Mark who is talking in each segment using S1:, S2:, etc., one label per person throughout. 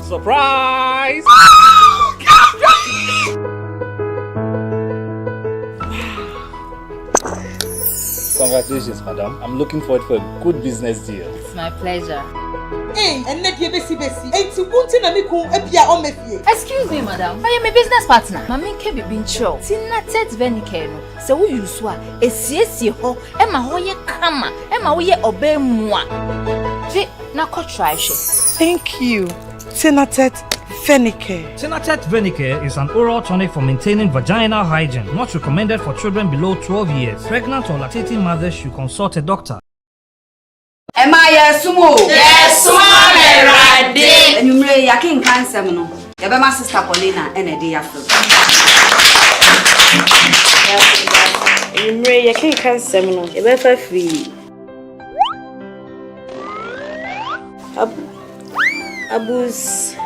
S1: Surprise! Congratulations, madam. I'm looking forward for a good business deal.
S2: It's my pleasure. Excuse me, madam. I am a business partner. Mami kebi bincho. Tina tet venikeno. Se wo yuswa. Esiesie ho. Ema ho ye kama. Ema wo ye obe mwa. Je na ko try she.
S3: Thank you. Tinatet Venicare.
S4: Tinatet Venicare is an oral tonic for maintaining vaginal hygiene. Not recommended for children below 12 years. Pregnant or lactating mothers should consult a doctor.
S5: Am I a sumo?
S6: Yes, Rade.
S5: And you may yakin cancer. No, your my sister Paulina and a day after.
S3: You may yakin cancer. No, you better free.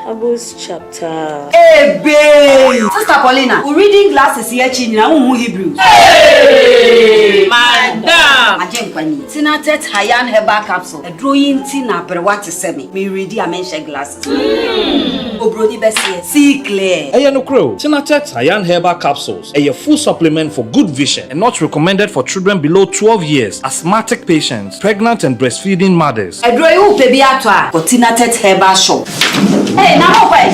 S3: Abus chapter.
S5: Hey, babe! Sister Paulina, we're reading glasses here, China, Hebrew.
S6: Hey, madam!
S5: Ajenkwani, Tinatet Hayan Herbal Capsule, a drawing Tina, but what to send me? Me ready, I mention glasses. Obrodi Bessie, see clear.
S1: No crow. Tinatet Hayan Herbal Capsules, a full supplement for good vision and not recommended for children below 12 years, asthmatic patients, pregnant and breastfeeding mothers.
S5: A drawing baby atwa for Tinatet Herbal Shop. Hey, now what?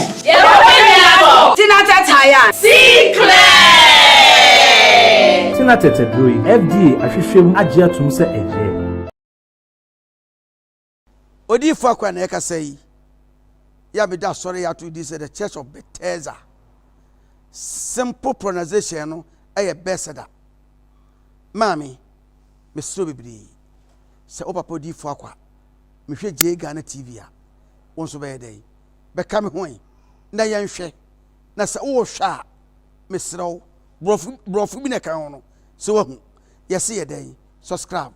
S5: Tinatet Hayan.
S6: See clear.
S4: Tinatet Edroi, FDA, Ashishim, Ajia Tumse Eje.
S7: Odi Fakwa na eka say, ya be da sorry ya to this the Church of Bethesda. Simple pronunciation no eye Bethesda. Mami, me so bibiri. Se o papa Odi Fakwa, me hwe je Ghana TV a. Wonso be dey. Be ka me hoin. Na yan hwe. Na se wo hwa me srew. Brofu bi na kan ho no. Se wo hu. Yesi ye dey. Subscribe.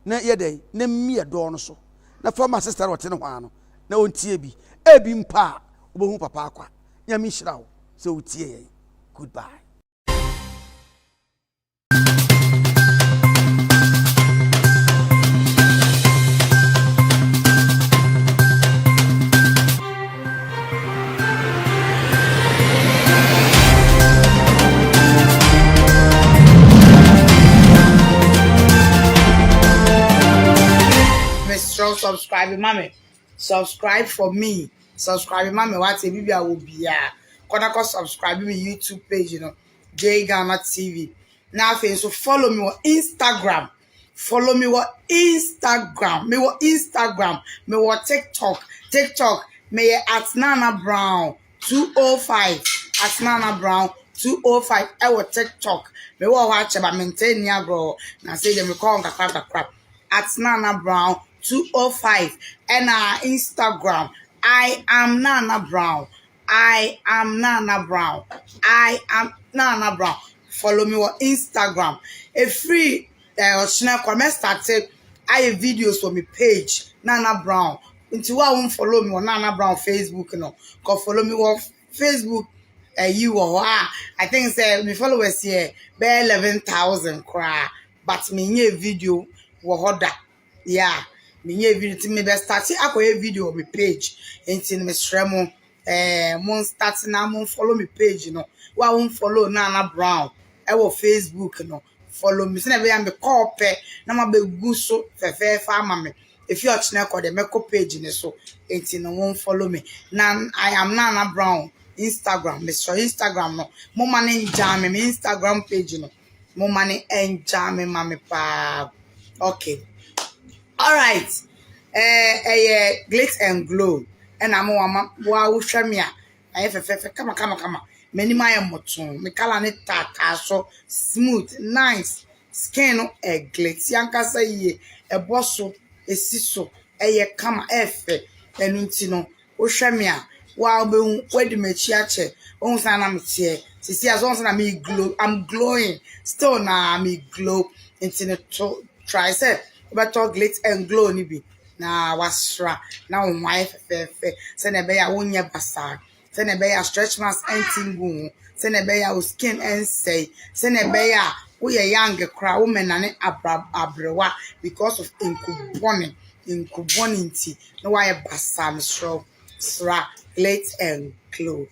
S7: Na ye dey. Na mi e do no so. Na former sister wote ne ho ano. Na ontie bi. Ebi mpa. Obohu papa akwa. Nyame hira wo. Se otie ye. Goodbye.
S6: Subscribe, mommy. Subscribe for me. Subscribe, mommy. What a baby I will be. Kona subscribe me YouTube page, you know, J Ghana TV. Now, so follow me on Instagram. Follow me on Instagram. Me on Instagram. Me on TikTok. TikTok. Me at Nana Brown 205. At Nana Brown 205. I will TikTok. Me will watch about maintain ya bro. Now say them call the crap. At Nana Brown 205 and Instagram. I am Nana Brown. I am Nana Brown. I am Nana Brown. Follow me on Instagram. A free channel comment started. I have videos on my page Nana Brown. Until I won't follow me on Nana Brown Facebook, you know. Cause follow me on Facebook. You or I think say my followers here be 11,000 cry. But me nye video wohoda. Yeah. Me nye video to me be start akoye video on my page. Enti me sremo mon start na mon follow me page, you know. Wa won follow Nana Brown. I will Facebook, you know. Follow me. Say na be am be call pe na ma be guso fefe fa ma me. If you watch na call the make page ni so. Enti no won follow me. Now I am Nana Brown. Instagram, Mr. Instagram no. Mo mani jam me Instagram page, you know. Mo mani jam me mami pa. Okay. All right. Glitz and glow. And I'm wa ushamia. Kama. Many my moton. Me kala ne tata so smooth, nice. Skin no glitz. Yanka say ye a bosso, a siso, kama efe. Enunti ushamia. Wow, where the mechiache. On sana me see as once me glow. I'm glowing. Still na me glow. Into try say. But talk glitz and glow ni bi. Na wasra. Na wife fe. Send a bear unya basa. Send a bear stretch mask and tingu. Send a bear skin and say. Send a bear we a young crowd woman and abrewa because of incuboning. No why basa me straw. Plate and Glow.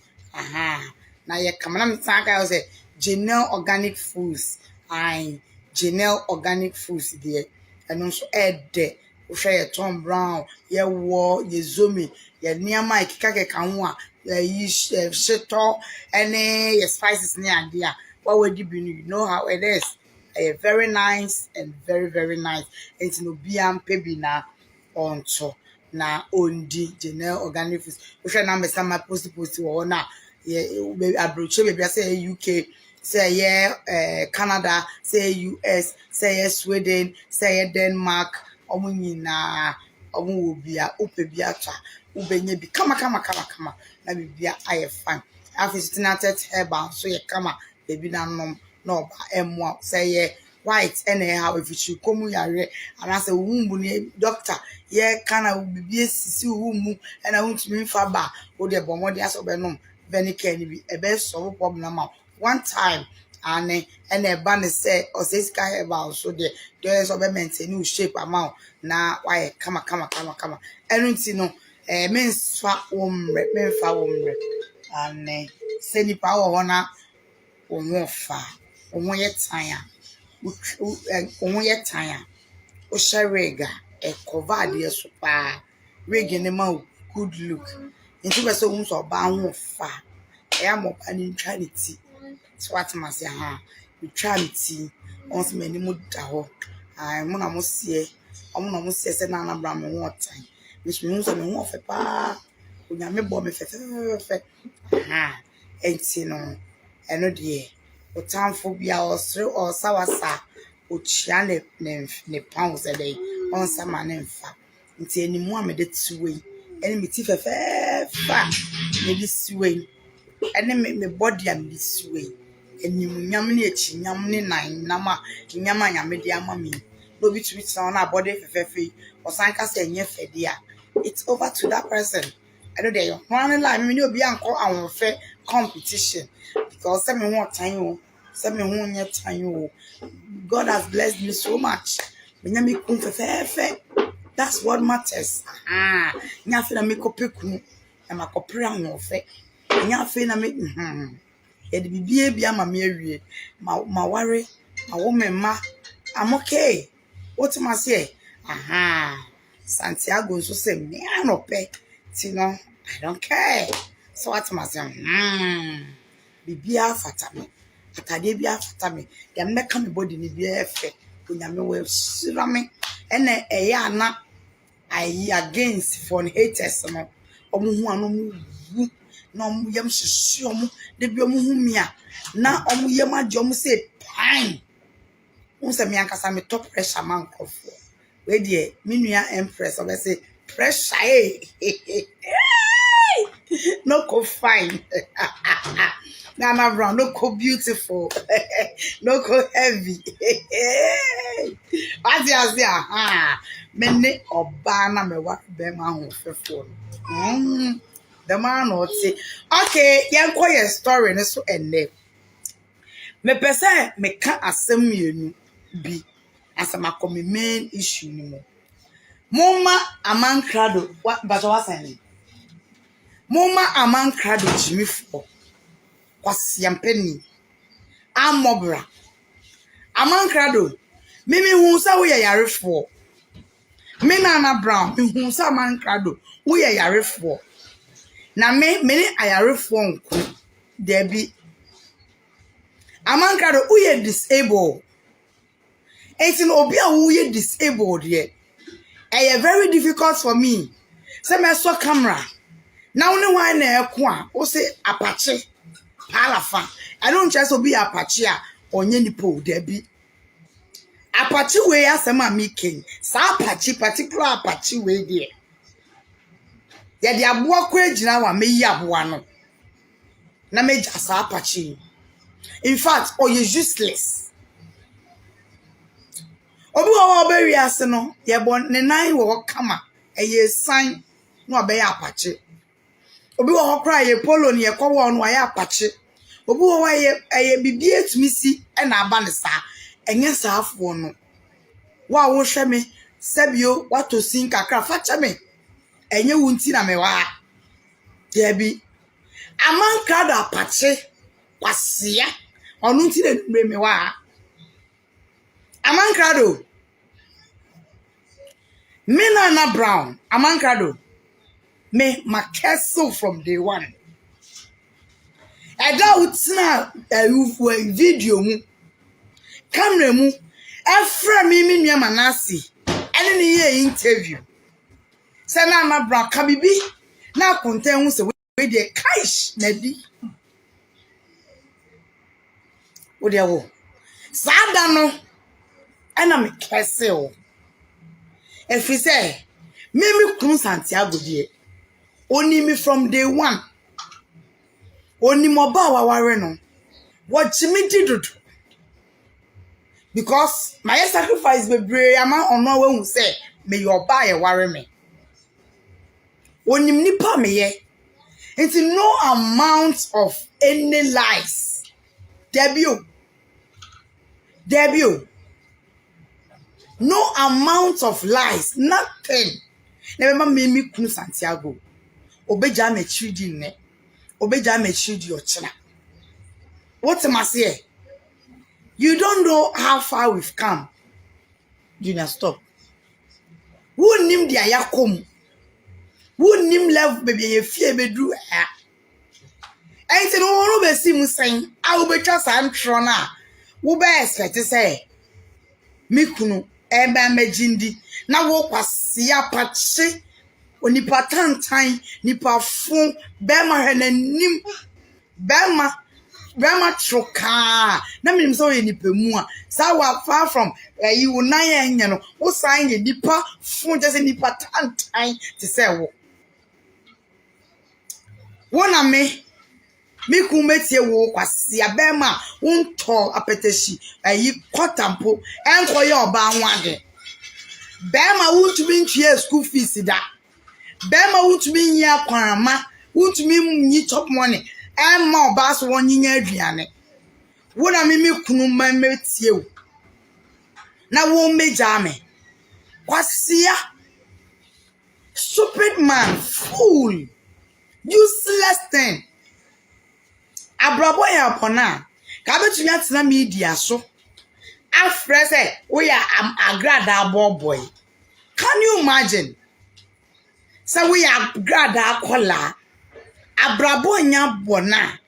S6: Now you come on, I say Janelle Organic Foods. Janelle Organic Foods there. And also add there. Share Tom Brown, ye war, ye zoomy, ye near my kaka kanwa, ye shito, any spices near dear. What would you be? You know how it is. Very nice and very, very nice. It's no biam pebina on so na ondi Janelle Organic Foods. We share number some post or na ye abroach maybe I say UK. Say Canada, say US, say Sweden, say Denmark, nyinaa omo will be a upe biata ubenye bi kama na bibia aye fine afisitinated herbal so ye kama baby na nom na oba emo say white anyhow if you come yare and I say wumbu ni doctor ye kana bibia sisi wumu and I want me fa ba wo de bomode aso be nom venicare ni bi ebe solve problem ma one time and a banner say or say sky about so there's a maintain shape amount na why come and you know men's fat men and send the power on one far on one time o sharega a cover dear super rigging them out good look into a so bound far I am up and in trinity. So what must say we try tea once many mood daho I mona must see say Nana Bram one time which means I mean of a pa when I may bomb if and no and dear what time for be our through or sour sa which ne pounds a day on some man in fact until any more made it sway and me tiff a maybe sway and then make me body and this way. And you yammy yammy nine nama yama yamedia mammy. No be to it on our body for free or sanka say yes, dear. It's over to that person. I don't dare one line, you'll be uncle our fair competition because 7 more time, 7 1 year time. God has blessed me so much. When you make fair, that's what matters. Nothing make up pick and my copra no fair. Nya fe na me e de bibie bia ma me awie ma ware ma wo memma am okay what ma say Santiago so say me anope ti no I don't care so what ma say bibia fata me atade bia fata me ya meka me body ni bia efe onyame we sira me ene eya na I against for haters no omo hu anomu no yam shishom de bi omu humia na omu yam age omu say pine unse me ankasa me top pressure man kofo we de me nua empress o be say pressure no go fine Nana Brown no go beautiful no go heavy what you say me ne oba na me wa be ma ho fefo the man would say, okay, young quiet story, and so and then. Me pesa me can't assume you be as a macomi main issue no more. Moma Amankrado, what but what's any? Moma Amankrado Jimmy for was yampeni. I'm mobra. Amankrado, Mimi who say we are yare for. Me Nana Brown, who say Amankrado, we are yare for. Na me many ayare phone there be Amankrado who ye disabled. It's in obi who ye disabled yet. It's very difficult for me. Say me saw camera. Now only one na ekwa o say Apache Palafa. I don't just obi Apache or nye nipo there be. Apache we asema making. Sa Apache particular Apache we there. Ya di aboa kwa gina wa meyi aboa no na meja sa Apache in fact you useless obi wo be wi ase no ye bon ne nan wo kama ye sign no be ya Apache obi wo kra ye polo ne ye kwo no ya Apache obi wo ye bibie tumi si e na aba ne sa enye sa afo no wa wo hwe me sabio wato sin kakra fa che me enye wunti na me wa Debbie. Amankrado apache kwasia. Onu nti na numre me wa. Amankrado. Me Naana Brown. Amankrado. Me Makeso from day one. Eda utina video mu. Camera mu. Efra mi nua Manasi. Ene ne ye interview. Say Naana Brown kabibi na konten hu se we de kaish na di. Wo de wo. Sada no ena me kese o. Efi say me kunu Santiago die. Oni me from day one. Oni mo ba wa ware no. What me did because my sacrifice be brave ama ono we hu say me your ba ye ware me. Oni nipa me ye. It's no amount of any lies. Debut. No amount of lies. Nothing. Never me kunu Santiago. Obeja me chidi ne. Obeja me chidi ochina. What am I say? You don't know how far we've come. Junior, stop. Who nim dia yakom? Who nim love baby ye fear bedru ha? And say no be see mu saying, I will be just am trona. Wo be expect say me kunu ebe amejindi na wo kwase apache onipa tantan nipa fun bema henanim bema troka na minim so ye nipa mu a sa wa far from you na ye nya no wo san ye nipa fun just nipa tantan ti say wo na me kumetie wo kwase abema wonto apeteshi kotampo enkoye oba anwade bema wutumi ntwe school fees da bema wutumi nya kwanama wutumi nyi top money emma oba so wonyinya aduane wo na me kunu mametie wo na wo meja me kwase stupid man fool useless thing. Abrabo ya pona ka betumi atena media so afre say we are Agradaa boy. Can you imagine? Say we are Agradaa kola abrabo nya bona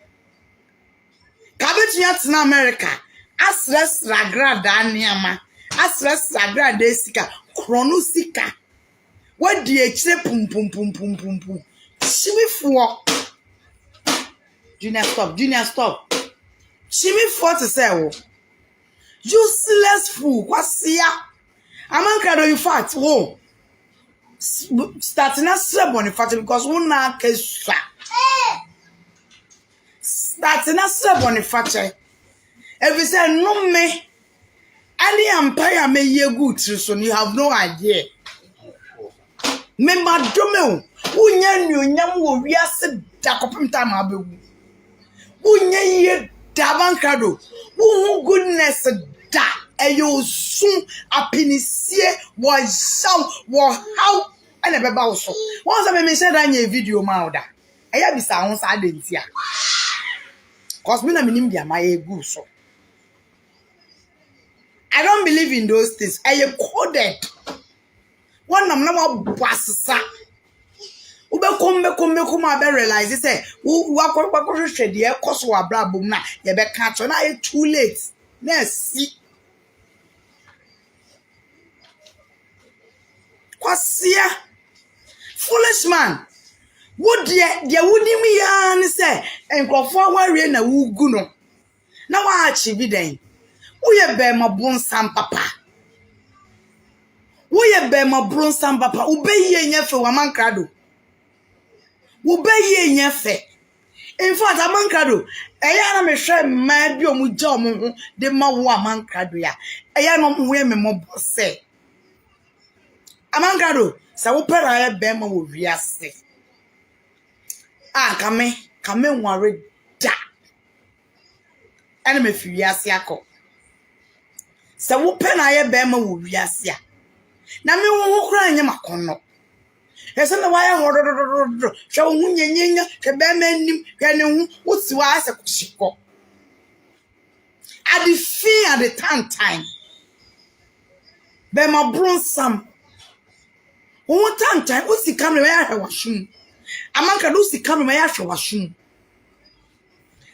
S6: ka betumi atena America asres Agradaa niama asres Agradaa sika krono sika wadi ekire pum shimifo. Junior, stop. Shimi fought to say, oh, useless fool. What's here? Amankrado, in fact, oh, starting a ceremony because one na kesha. Starting a ceremony factory. If you say no me, any empire may ye good, so you have no idea. Me madomo, unyan wo wiase dakopim time abewu. Unye ye Amankrado. Who goodness da eyo sun apinisie wo shaw wo how ene beba wo so. Once me say that nye video ma oda. Eya bisa ho sa adentia. Cause me na minim dia ma ye gu so. I don't believe in those things. Eye coded. One nam na wa basisa. Ube come abe realize say wakọ hwehwe de ekoso abrabom na ye be catch na e too late na si kwasia foolish man wo de wudi mi ya ni say enkrofo aware na wugu no na wa achieve den wo ye be mabonsam papa ube ye nyefe wa Amankrado Ubeye nyefe. In fact, Amankrado, eya na me hwe ma bi omugya omo ho de ma wo Amankrado ya. Eya no mo we me mo bose. Amankrado, sa wo pera ya be ma wo wiase. Kame nware da. Ene me fi wiase akọ. Sa wo pera ya be ma wo wiase a. Na me wo kura anya makono. Ese na why ho hwe wo nyenya hwe be ma nim hwe ne hu wuti wa ase kushiko at the fee at the time be ma bron sam wo time wo sika me ya hwe washum Amankrado sika me ya hwe washum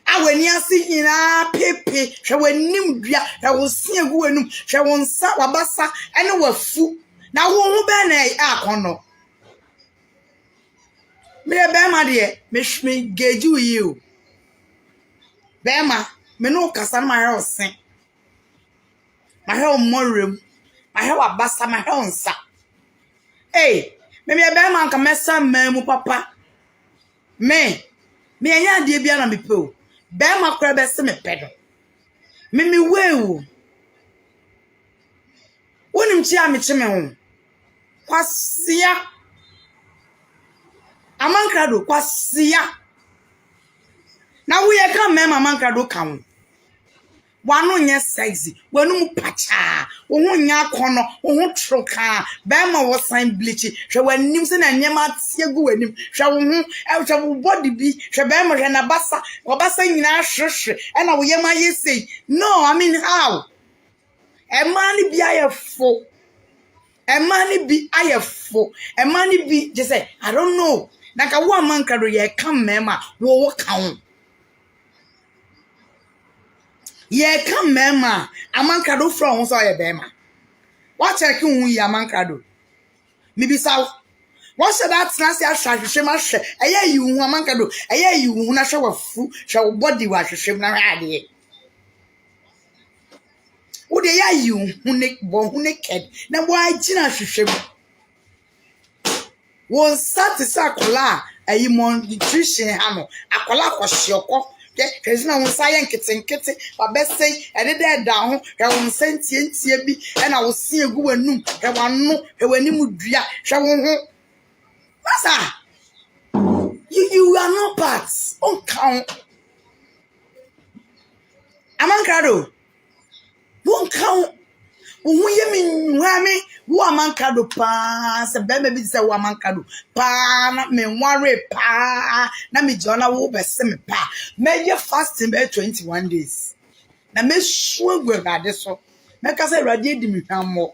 S6: aweni asi nyina pepe hwe wanim dua hwe wo sia gu wanum hwe wo nsa wabasa ene wafu na wo hu be na akono me Bempah de me geju yi o Bempah me no kasa ma he osen ma he omorem ma he wabasa ma he onsa me Bempah nka mesa mamu papa me anya de bia na me pe o Bempah kora be se me pedo me wewu wonim chi a me chi me ho kwasia Amankrado kwasia na wo ye ka mema Amankrado ka wo wanu nye sexy wanu mu pacha wo hu nya kono wo hu troka Bempah wo sign bleach hwe wanim se na nyema tie gu wanim hwe wo hu hwe wo body bi hwe Bempah hwe na basa wo basa nyina hwehwe e na wo yema yesei no I mean how e man bi ayefo e man bi ayefo e man bi just say I don't know Naka wo Amankrado ye kam mema wo kan ye kam mema Amankrado from so ye Bempah what check hu ye Amankrado mi bi saw what should that trans ya hwahwe ma hwe eye yi hu Amankrado eye yi hu na hwe wafu hwe wo body wa hwehwe na hade wo de ya yi hu ne bo hu ne ked na wo agina hwehwe won satisa kola ayi mon nutrition hano akola kwhyeoko hwezi na won saye nkete ba besei ede de da ho hwe won sentie bi e na wo sie gu wanum hwe wanu hwe wanim dua hwe won ho masa you are not parts on count Amankrado won count wo ye mi nwame wo Amankrado pa se Bempah bi se wo Amankrado pa na me nware pa na me jona wo be se me pa me ye fasting be 21 days na me suo gwade so me ka se rade di mi hwammo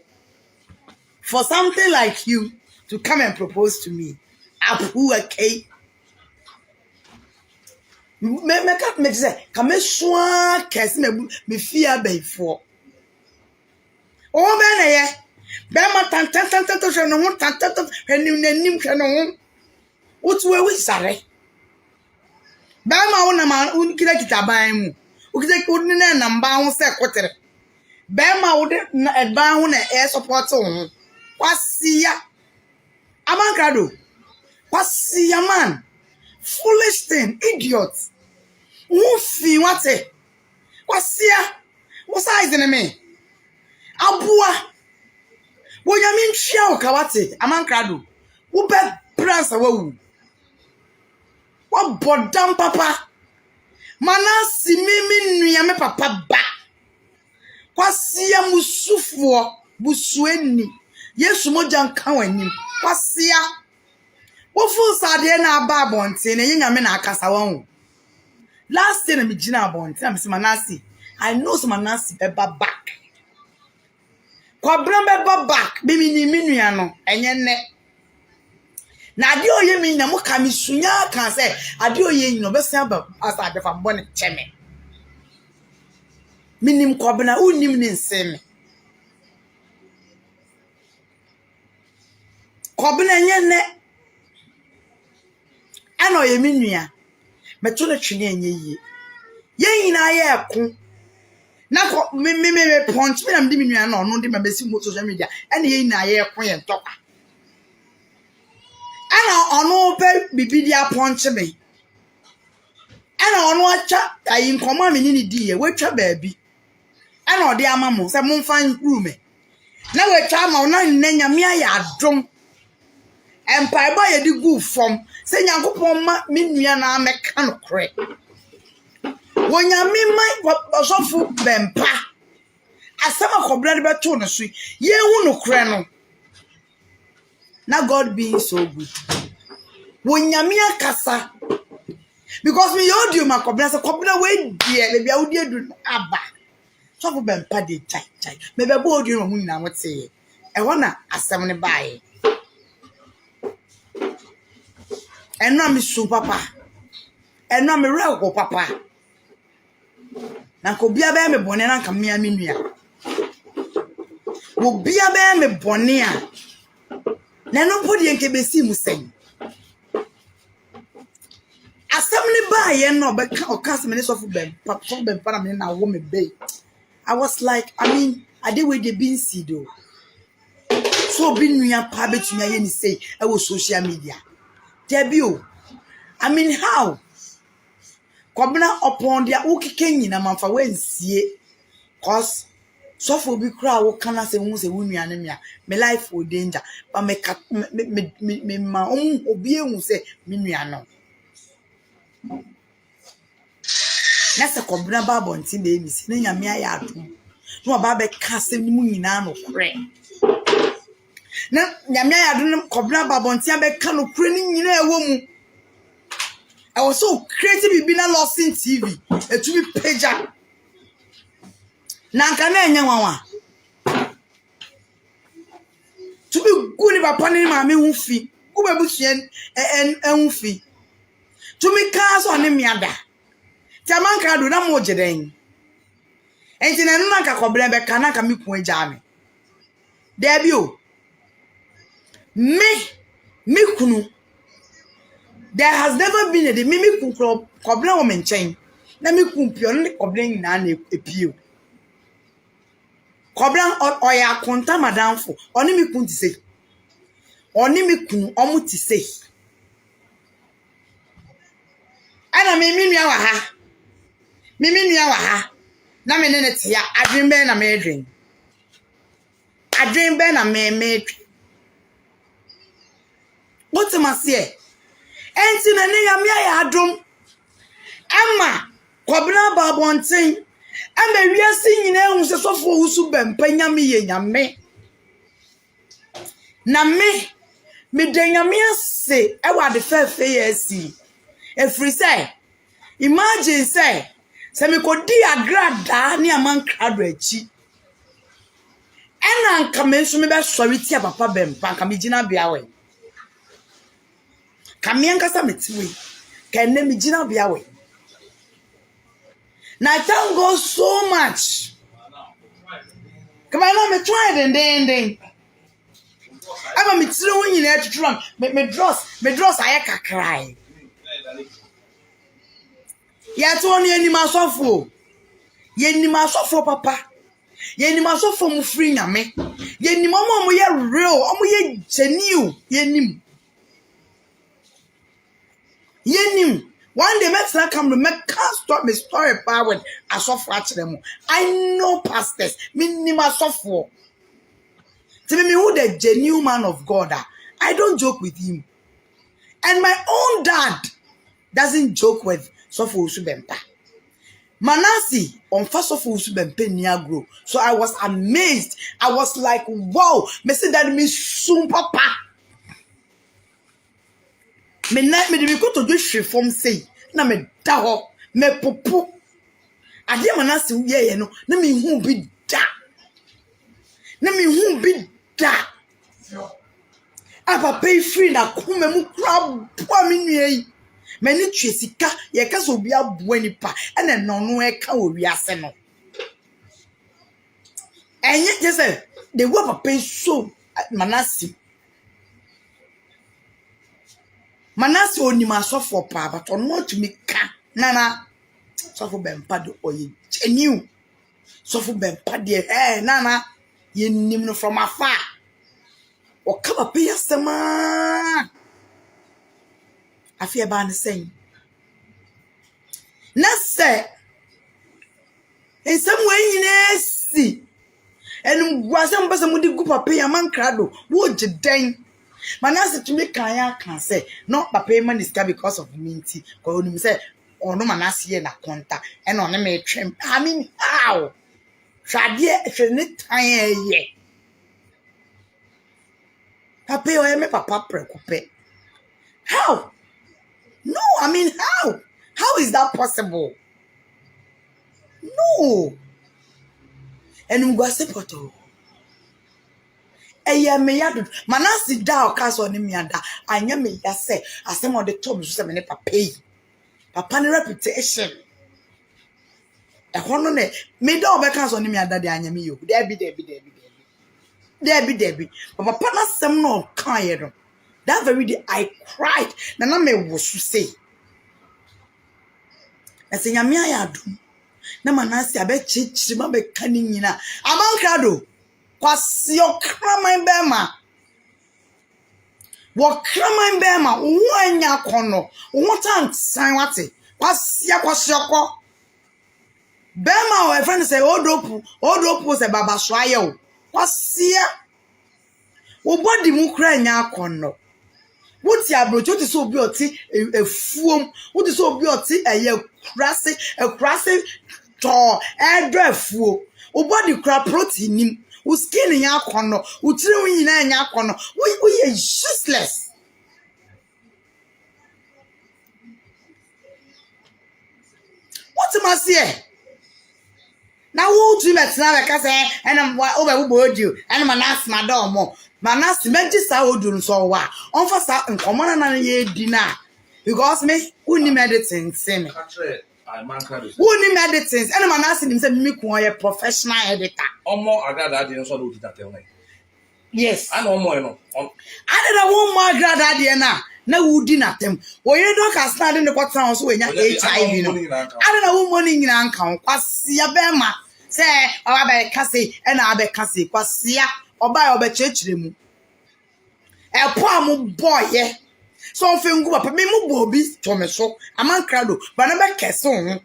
S6: for something like you to come and propose to me apu okay me say ka me suo kesi me fia beifo o be na ye Bempah tantantanto hwe no ho tantanto hwenim nanim hwe no ho wotuwe wisare Bempah wo na ma unkira kitaban mu ukite kudni na namba ho se kotere Bempah wo de ban ho na e support ho kwasia Amankrado kwasia man foolish thing idiot who fi wate kwasia what size in me abua Wonyame ntwia wo kawate Amankrado wo be pransa wawu wo bodam papa manasi mimi nuame papa ba kwasia musufo busueni Yesu moja nka wanim kwasia wo fu sade na aba abonte na nyame na akasa won last year na me gina abonte na me se manasi I know some manasi be back kwa bramba back bimi ni minua no enye ne na ade oye mi na mo ka misunya kan se ade oye no be san ba asa ade fa mbone cheme minim kwabna unim ni nseme kwabna enye ne ana oye minua meto na twene enye yi ye nyina ye ko na ko me punch me na mdi minua na ono ndi mabesi mo social media ene ye na ye ko ye ntoka ana ono pe bibidia punch me ana ono acha ayi nkoma me ni di ye wetwa baabi ana ode ama mo se mo fan room na wetwa ama ona nnanya me ya adom empire boy ye di gu form se nyankopon ma minua na ameka no kre wonyame mai osofu Bempah asama kobra de beto no so ye hu no kre no Now God being so good. When Yamia Kasa, because me audio my cobra, so cobra way dear, maybe I would do abba. So for Bempah de chai. Maybe I bought you on I would say. I wanna a 70 buy. And now me so papa. And now me real go papa. Na ko bia be me bone na kamia me nua. Wo bia be me bone a. Na no podi enke be si mu sen. Assembly ba ye no be ka okas me so for Bempah na me na wo me be. I was like, I mean, I did with the bean seed though. So be nua pa betumi aye ni say e wo social media. Debut. I mean how? Kwabena upon their ukike nyina manfa wensie cause so for be cry wo kana say hu say wunua ne me life for danger but me ma obi ehu say me nua no na se kwabena ba bonti na emi se ne nyame aya adom no ba be ka se mu nyina no kre na nyame aya adom kwabena ba bonti be ka no kre ni nyina ewo mu. I was so creative be na lost in TV. It to be pager. Nanka na enya nwanwa. To be good if upon him ma me hu fi. Ku be busuen hu fi. To me cars on him yada. Ti Amankrado na mo jeden. Enti na nu nanka kobele be kana ka me ku agya me. Debi o. Me kunu. There has never been a day me kobla woman chain. Na me kumpio ne kobla nyina na epio. Kobla oya konta madamfo. Oni me kunti say. Oni me kunu omuti say. Ana me nua wa ha. Me nua wa ha. Na me ne tia adwen be na me adwen. Adwen be na me. What am I say? Enti na ne yame ya adom ama kwabena ba bonten ama wiase nyina ehu se sofo Owusu Bempah nyame ye nyame na me de nyame ase e wa de fefe yesi efri say imagine say se me kodi Agradaa ni Amankrado achi ena nka me nso me be sori ti papa Bempah nka me gina bia we Kamianga sa metiwe. Can name Gina Biawe. Now I thank God so much. Come on, me try it and then. I'm a mitzvah in there to try. Me dross, I cry. Yet only any masofo. Ye ni masofo papa. Ye ni masofo mu free nyame. Ye ni mama mo ye real. Omo ye genuine. Ye ni. Yenim one day make come can't stop me story power as of them. I know pastors minima software. Tell me who the genuine man of God are. I don't joke with him. And my own dad doesn't joke with Owusu Bempah. Manasi on first of Owusu Bempah near grow. So I was amazed. I was like, wow, me say that me soon papa. Me de ko to do hwefom sei na me da ho me popo ade Manase ye no na me hu bi da apa pay free na kuma mu kra bo me nua yi me ni twesika ye ka so obi aboa nipa ena no no e ka o wiase no enye je say the wo pay so Manase onima sofo pa but on what me ka nana sofo Bempah do oye genuine sofo Bempah de nana ye nim no from afar o kaba pe yasema afia ba ne sen na se in some way nyina si enum guasem basa mudi gu papa Amankrado wo geden Manase to me can say not papa man is because of minty because you say or no Manase na konta and on me trim I mean how Shadie time ye papa pay or me papa prekupe. How? No, I mean how? How is that possible? No. And we go support. Eye me ya do. Manasi da o ka so ni me ada. Anya me ya say asem on the top so me ne papa yi. Papa ne reputation. E hono ne me da o be ka so ni me ada de anya me yo. Debi. Papa na sem no kan ye no. That very day I cried. Na me wo su say. Na se nyame ayadum. Na manasi abe chichi ma be kani nyina. Amankrado. Kwasi okraman bema. Wo kraman bema wo anya kono. Wo tan san wate. Kwasi okọ. Bema we friend say odopu say baba so aye o. Kwasi wo body mu kra anya kono. Wuti abrojo ti so obi oti efuom. Wuti so obi oti eye krase to edrafuo. Wo body kra protein nim. Wo skin nya kono, wo tire wo nyina nya kono. Wo ye useless. What am I say? Now wo tu metina be ka say ena wo be wo bodio ena manas madam mo. Manas meji sa odun so wa. Onfa sa nkomana na ye di na. Because me uni medicine say me.
S1: Amankrado.
S6: Who need medicines? And I'm asking him, say, me a professional editor.
S1: Omo Agradaa didn't so do that tell me.
S6: Yes.
S1: I know more, you know.
S6: I don't want more Agradaa na. Na who did not them. When you don't cast in the quarter house when you're HIV, you know. I don't know who money in an account. Kwasia Bema. Say, or I Cassie, and I be Cassie, Kwasia, or by or church them. A poor boy, yeah. Something go up, me mo bobi to so Amankrado, but never keson.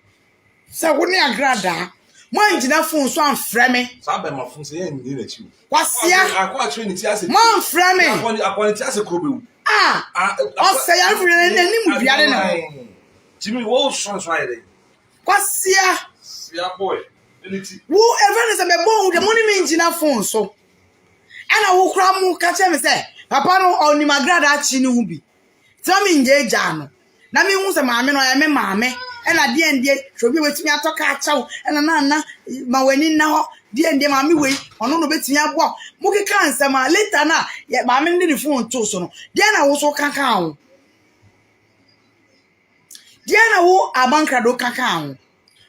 S6: So when you Agradaa, mo engineer phone so am frɛ me.
S1: Sabe my phone say ni na chi.
S6: Kwasia.
S1: Akwa train ti ase.
S6: Mo frɛ me.
S1: Akwa ti ase krobewu.
S6: O say ya frɛ na nim biare na.
S1: Jimmy wo so dey.
S6: Kwasia.
S1: Sia boy. Eliti.
S6: Wo even say me bon the money me engineer phone so. Ana wo kra mu ka che me say, papa no oni Agradaa chi ni hu bi. Tell me nje jano. Na me hu se maame no ya me maame. E na de ndie hwobi wetimi atoka achaw. E na ma wani na ho de ndie maame wei ono no betimi abo. Mu ke kan se ma later na ya maame ndi ni phone to so no. De na wo so kankan ho. De na wo Amankrado kankan ho.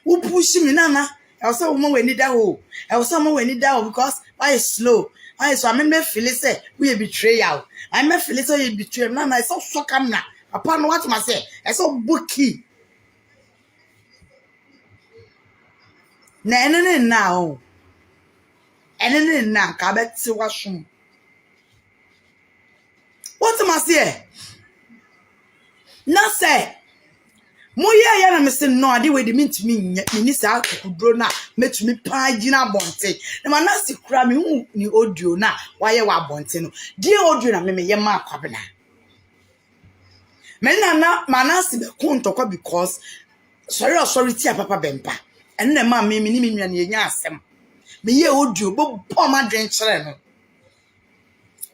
S6: Wo push me nana. E so wo wani da ho. E so mo wani da ho because why is slow. Why so me feel say we betrayal. I me feel so you betray na na so come na upon what ma say I so bookie na ene na o ene na ka beti wasum what ma say na say mo ye na me say no ade we de mentimi ni sa akudro na metumi pa gina bonte na ma na si kura me hu ni audio na waye wa bonte no die audio na me ye ma akwabena me na manasi be kuntokwa because sorry tia papa Bempah ene na ma me ni nwa na yenya asem me ye audio bo ma dwen kire no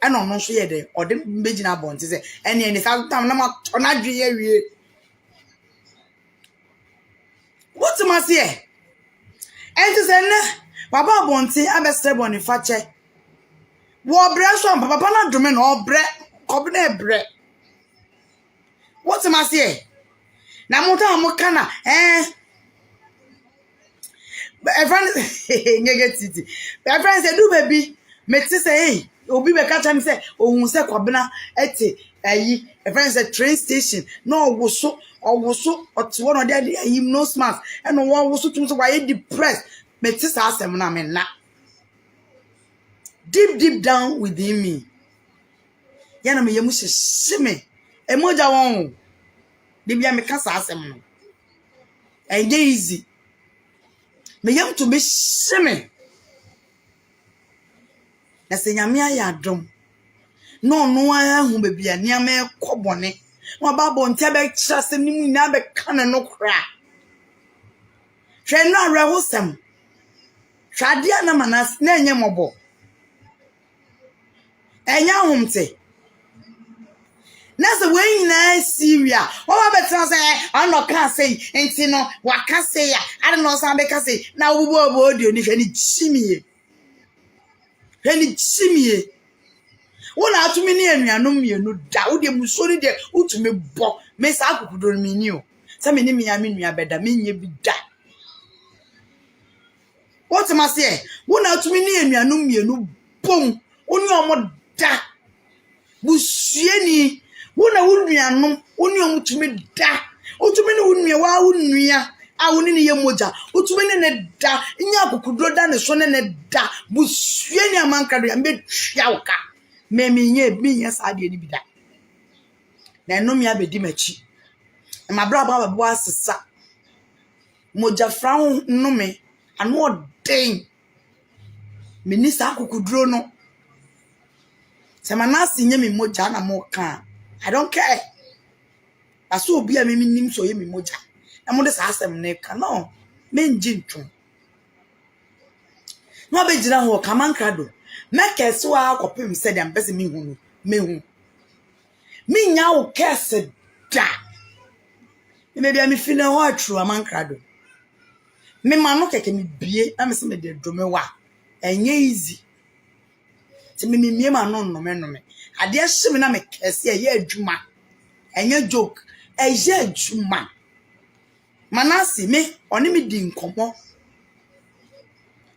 S6: eno no so ye de ode mbegina bonte se ene sa tam na ma tona dwe ye wie. What am I say? And to say, Papa Bonte, I best step on the fatche. War bread, so Papa not domain or bread, cobble bread. What am I say? Namuta Mokana, But everyone negative. Everyone say, do baby, make say, Obi be catch him say, oh, say, Cobina, ete, a friend said train station, no, was so. Or was so or to one of their him no smart and no one was so to why depressed. Metis ask him na men na deep down within me. Yana me yamushi shime emoja won de bia me kasa asem no and easy me yam to be shime na se nyame ayadom no ahu be bia nia me kobone no babo ntebe chase ni mu na be kana no kra hwe no rehosem hwade na manas na enye mobo enya humte na se when na Syria what better say I no can say enti no wa can say ya I don't know some be can say na wo bo audio ni hwe ni chimie wona atumi ne anuanom mienu da wo de musori de utumi bo me sa akukudo mi ni o se me ni me nua beda me nye bi da what am I say wona atumi ne anuanom mienu bom oni omo da busueni wona wo nuanom oni omo tumi da utumi ne wo nua wa wo nua awuni ni ye moja utumi ne da nya akukudo da ne so ne da busueni Amankrado ya me twaoka me nye saade ni bida na enum ya bedi machi ma bra ba bo asesa moja fra nnume anu odin minisa akukuduro no se manasi nye mi moja na mo kan I don't care aso obi a me nim so ye mi moja na mo de sa asem ne ka no me njintu no be jira ho Amankrado make so akopem said am pese me hu me nya wo kese da me bia me fina ho true Amankrado me ma no keke me bie na me se me de dome wa enye easy ti me ma no me ade hye me na me kese ye adwuma enye joke eye adwuma manasi me oni me di nkomo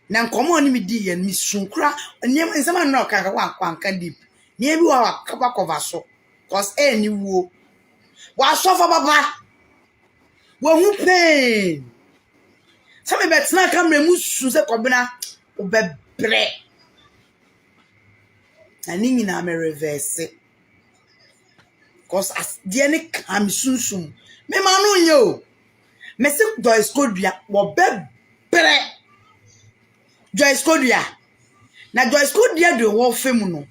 S6: na nkomo oni me di ye mi sunkura niem nsema no ka kwanka deep nie bi wa kaba cover so cause any wo wa so fa baba wo hu pain se me betina camera mu su se kobena obebre ani nyina me reverse cause as die ne kam sunsum me ma no yo me se Joyce Kodua wo bebre Joyce Kodua na Joyce Kodua de wo fem no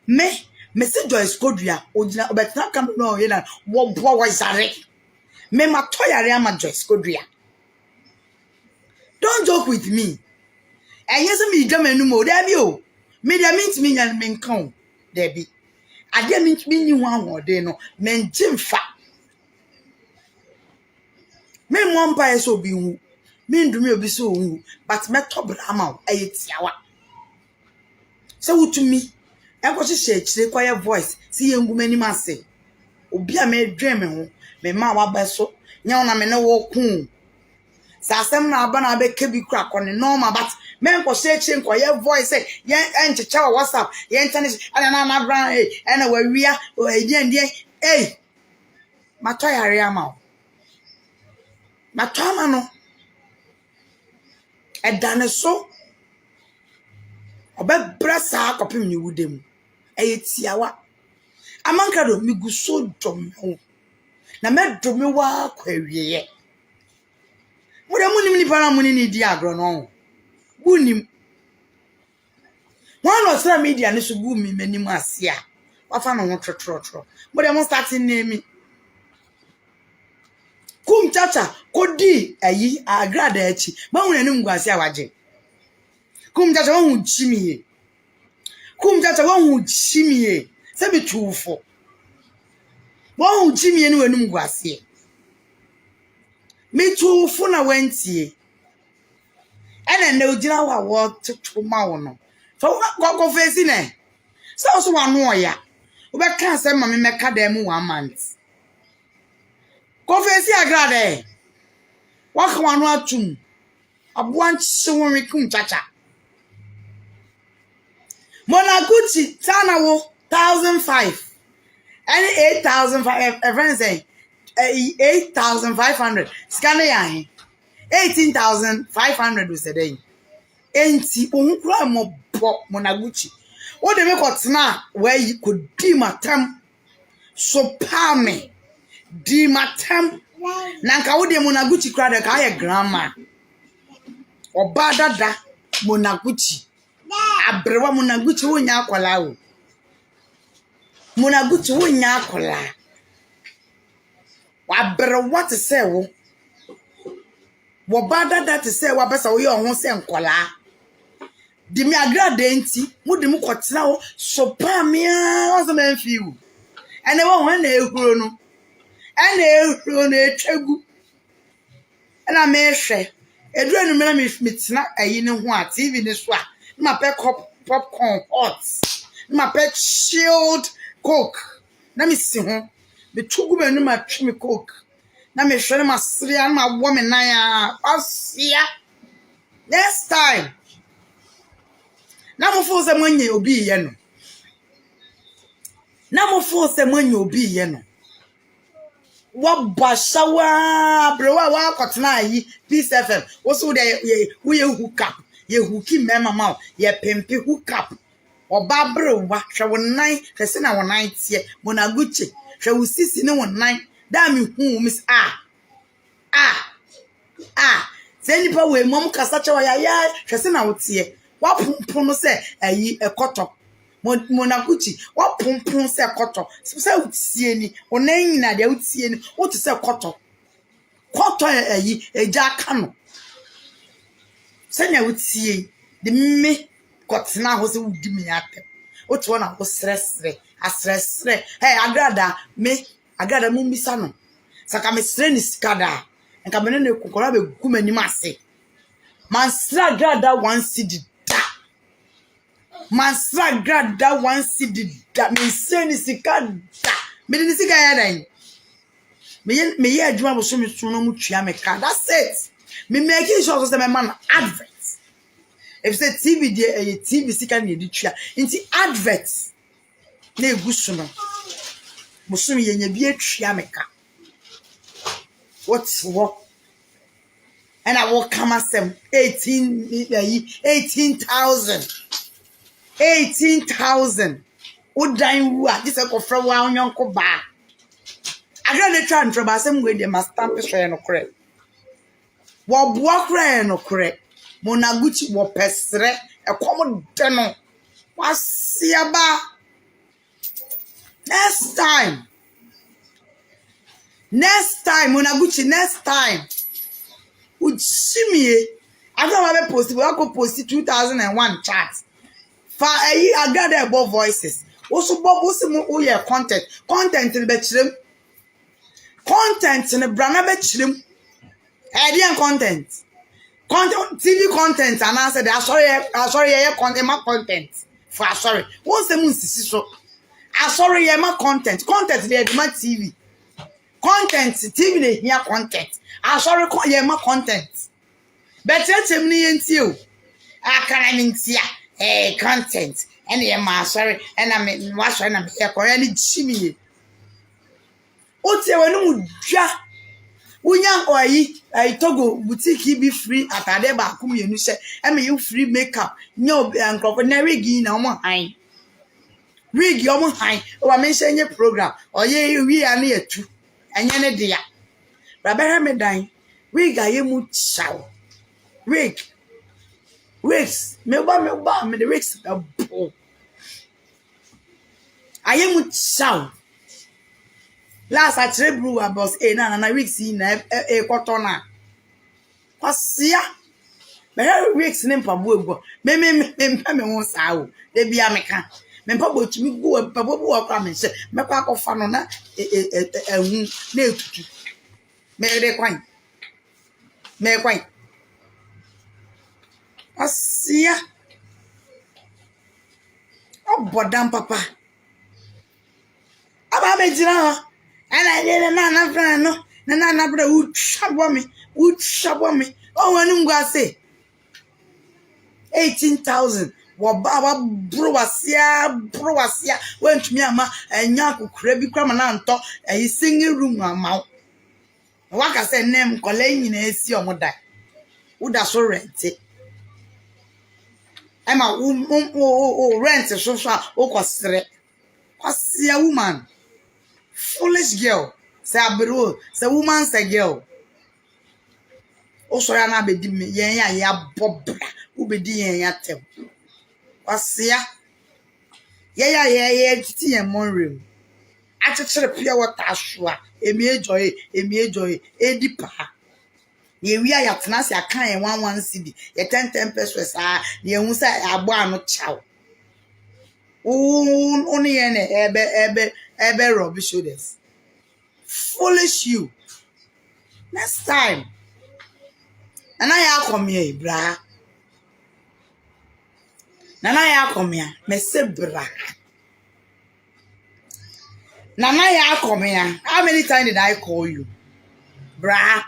S6: me se Joyce Kodua ogina obetina camera no ye na wo bo wo zare me ma toyare ama Joyce Kodua. Don't joke with me. And yes, me German no there be o. Me there means me and men count. There be. I there means me you one or they no men jim fa. Me one pa so be hu. Me ndu me obi so hu. But me top brama e tiawa. So what to me? I go share quiet voice. See yengu many man say. Obi a me dream me ho. Me ma wa ba so. Nya na me ne wo kun. Sasem na aba na be kebi kura kone normal but men ko share ko ye voice say ye enchecha WhatsApp ye internet na bra na wa wia o edie mato yare ama mato ama no edane so obebra sa akopim ni wudem tiawa Amankrado miguso dom ho na medome wa kwawie Muda munim ni para muni ni di agro no. Bunim. One of the media ni so bu mi manim ase a. Wafa no ho trotro. Muda mo starting name. Kum chacha kodi ayi Agradaa echi. Ma hu nanim guase a waje. Kum chacha wo hu chimiye. Kum chacha wo hu chimiye. Se bi tuufo. Wo hu chimiye ni wanum guase. Me too funa wentie ene na ogina wa wo tutu ma wo no so go face ne so wa no oya wo be kan se ma me meka da mu 1 month go face Agradaa wa ka wa no atum aboan chi won rekum chacha Monaguchi tana wo 1005 and 8005 everyone say 8,500 scanner yahin 18,500 was a day enti ohunkura mo Monaguchi o de me kotena where you could di matam so pame di matam nanka wo de Monaguchi kra de ka ye grandma oba dada Monaguchi abrewa Monaguchi wo nya akola o Monaguchi wo nya akola Wabere what to say wo bada that to say wa pesa wo ye ohun se nkola di mi Agradaa enti mu di mu kotena wo so pa me o so man fi wo And I want one ehuro no. And ehuro no etwagu. And I may share. Edru no me na ayi ne ho a TV ne so a. Ma pe popcorn hot. Ma pe chilled coke. Na me si ho. Me tugu me no ma twi me coke. Na me hwere ma sere na ma wo me nan a. Asia. Next time. Na mo fo se manye obi ye no. Na mo fo se manye obi ye no. Wa bashawa brewa wa kotna yi Peace FM. Wo so de we hook up. Ye hooki mema ma ye pempe hook up. Oba brewa hwe wo nan hwese na wo nan tie. Monaguchi hwe wo sisi ne wo nan. Da me hu miss Say nipa we mom kasa chewa ya hwese na wo tie. Wa pompon no se ayi ekoto. Monaguchi wa pompon se koto se utie ni onan nyina de utie ni wo te se koto ayi eja aka no se na utie de me kotena ho se wudi me ate wo to na wo sresre asresre hey agrada mu mbisa no saka me sre ni skada nka me ne kokora be gumani mase man sra agrada one city Mansra Agradaa one city that me say ni sika da me ni sika ya dan me ye adwuma bo so me so no mu tua me ka that's it me making sure so me man adverts if say TV dey TV sika na di tua nti adverts na egusu no mo so me ye nya bi atua me ka what's what and I will come as 18,000 Udan wu a this e ko fra wa onyanko ba Agrada dey try and trouble asem we dey must stamp share no correct wo boa kra no correct Monaguchi wo pesre e kom de no wasiaba next time Monaguchi next time uchimie after we post we go post 2001 chat fa ayi Agradaa above voices also mo ye content in be chirem content in brana be chirem Edian content TV content and answer that sorry ye content ma content for sorry what's the moon sisi so sorry ye ma content dey ma TV content TV dey hear content sorry ye ma content but etem ni enti o akara mi ntia content and ye ma sorry and I was sorry na me e chimi o tie wonu mu dwa Unya oyi Togo boutique be free atade ba akum yenu she e me you free makeup nyo nkrofo na wig na omo han wig omo han o wa mention nye program oye wi ya na yetu enye ne dia baba me dan wig aye mu chaw wigs me ba me the wigs bo aye mu chaw last I trade brew boss na weeks na kwotona kwasia me weeks ne mpabo ego me won sa o de bia meka me mpabo tumi go mpabo bu akwa me se me kwa akofa no na ehu na etutu me kwan kwasia obodam papa aba me jira ha and I didn't know, Nana brother would shabwa me. Oh, when you say 18,000. Wababa browasia went to me ama and yaku crabby cramananto and his singing room amount. Waka said name calling in a sea or more die. Would I so rent it? Emma rent a sofa or costre. What's a woman? Foolish girl. Say abro, say woman say girl. O so ya na be di me yen ya bobra. Wo be di yen ya tem. Wasia. Yeah, titi yen monrem. Achechere pure water asua. Emi enjoy. Edi pa. Ye wi ya tena se akan yen 11 cedi. Ye 10 pesos ah. Ye hu say agbo anu chaw. Only ebe rubbish shoulders. Foolish you. Next time. And I come here, bra. Nana ya come here. Me say bra. Nana ya come here. How many times did I call you? Bra.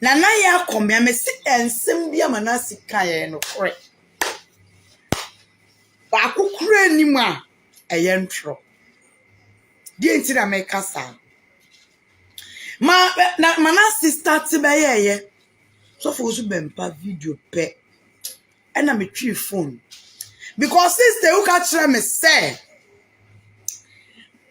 S6: Nana ya come here. Me say ensem bia manasi kan no correct. Ba akukure ni mu a eye ntro. Die nti na me kasa. Manasi start be ye. So for Owusu Bempah video pe. And I'm a tree phone. Because sister who catch me say,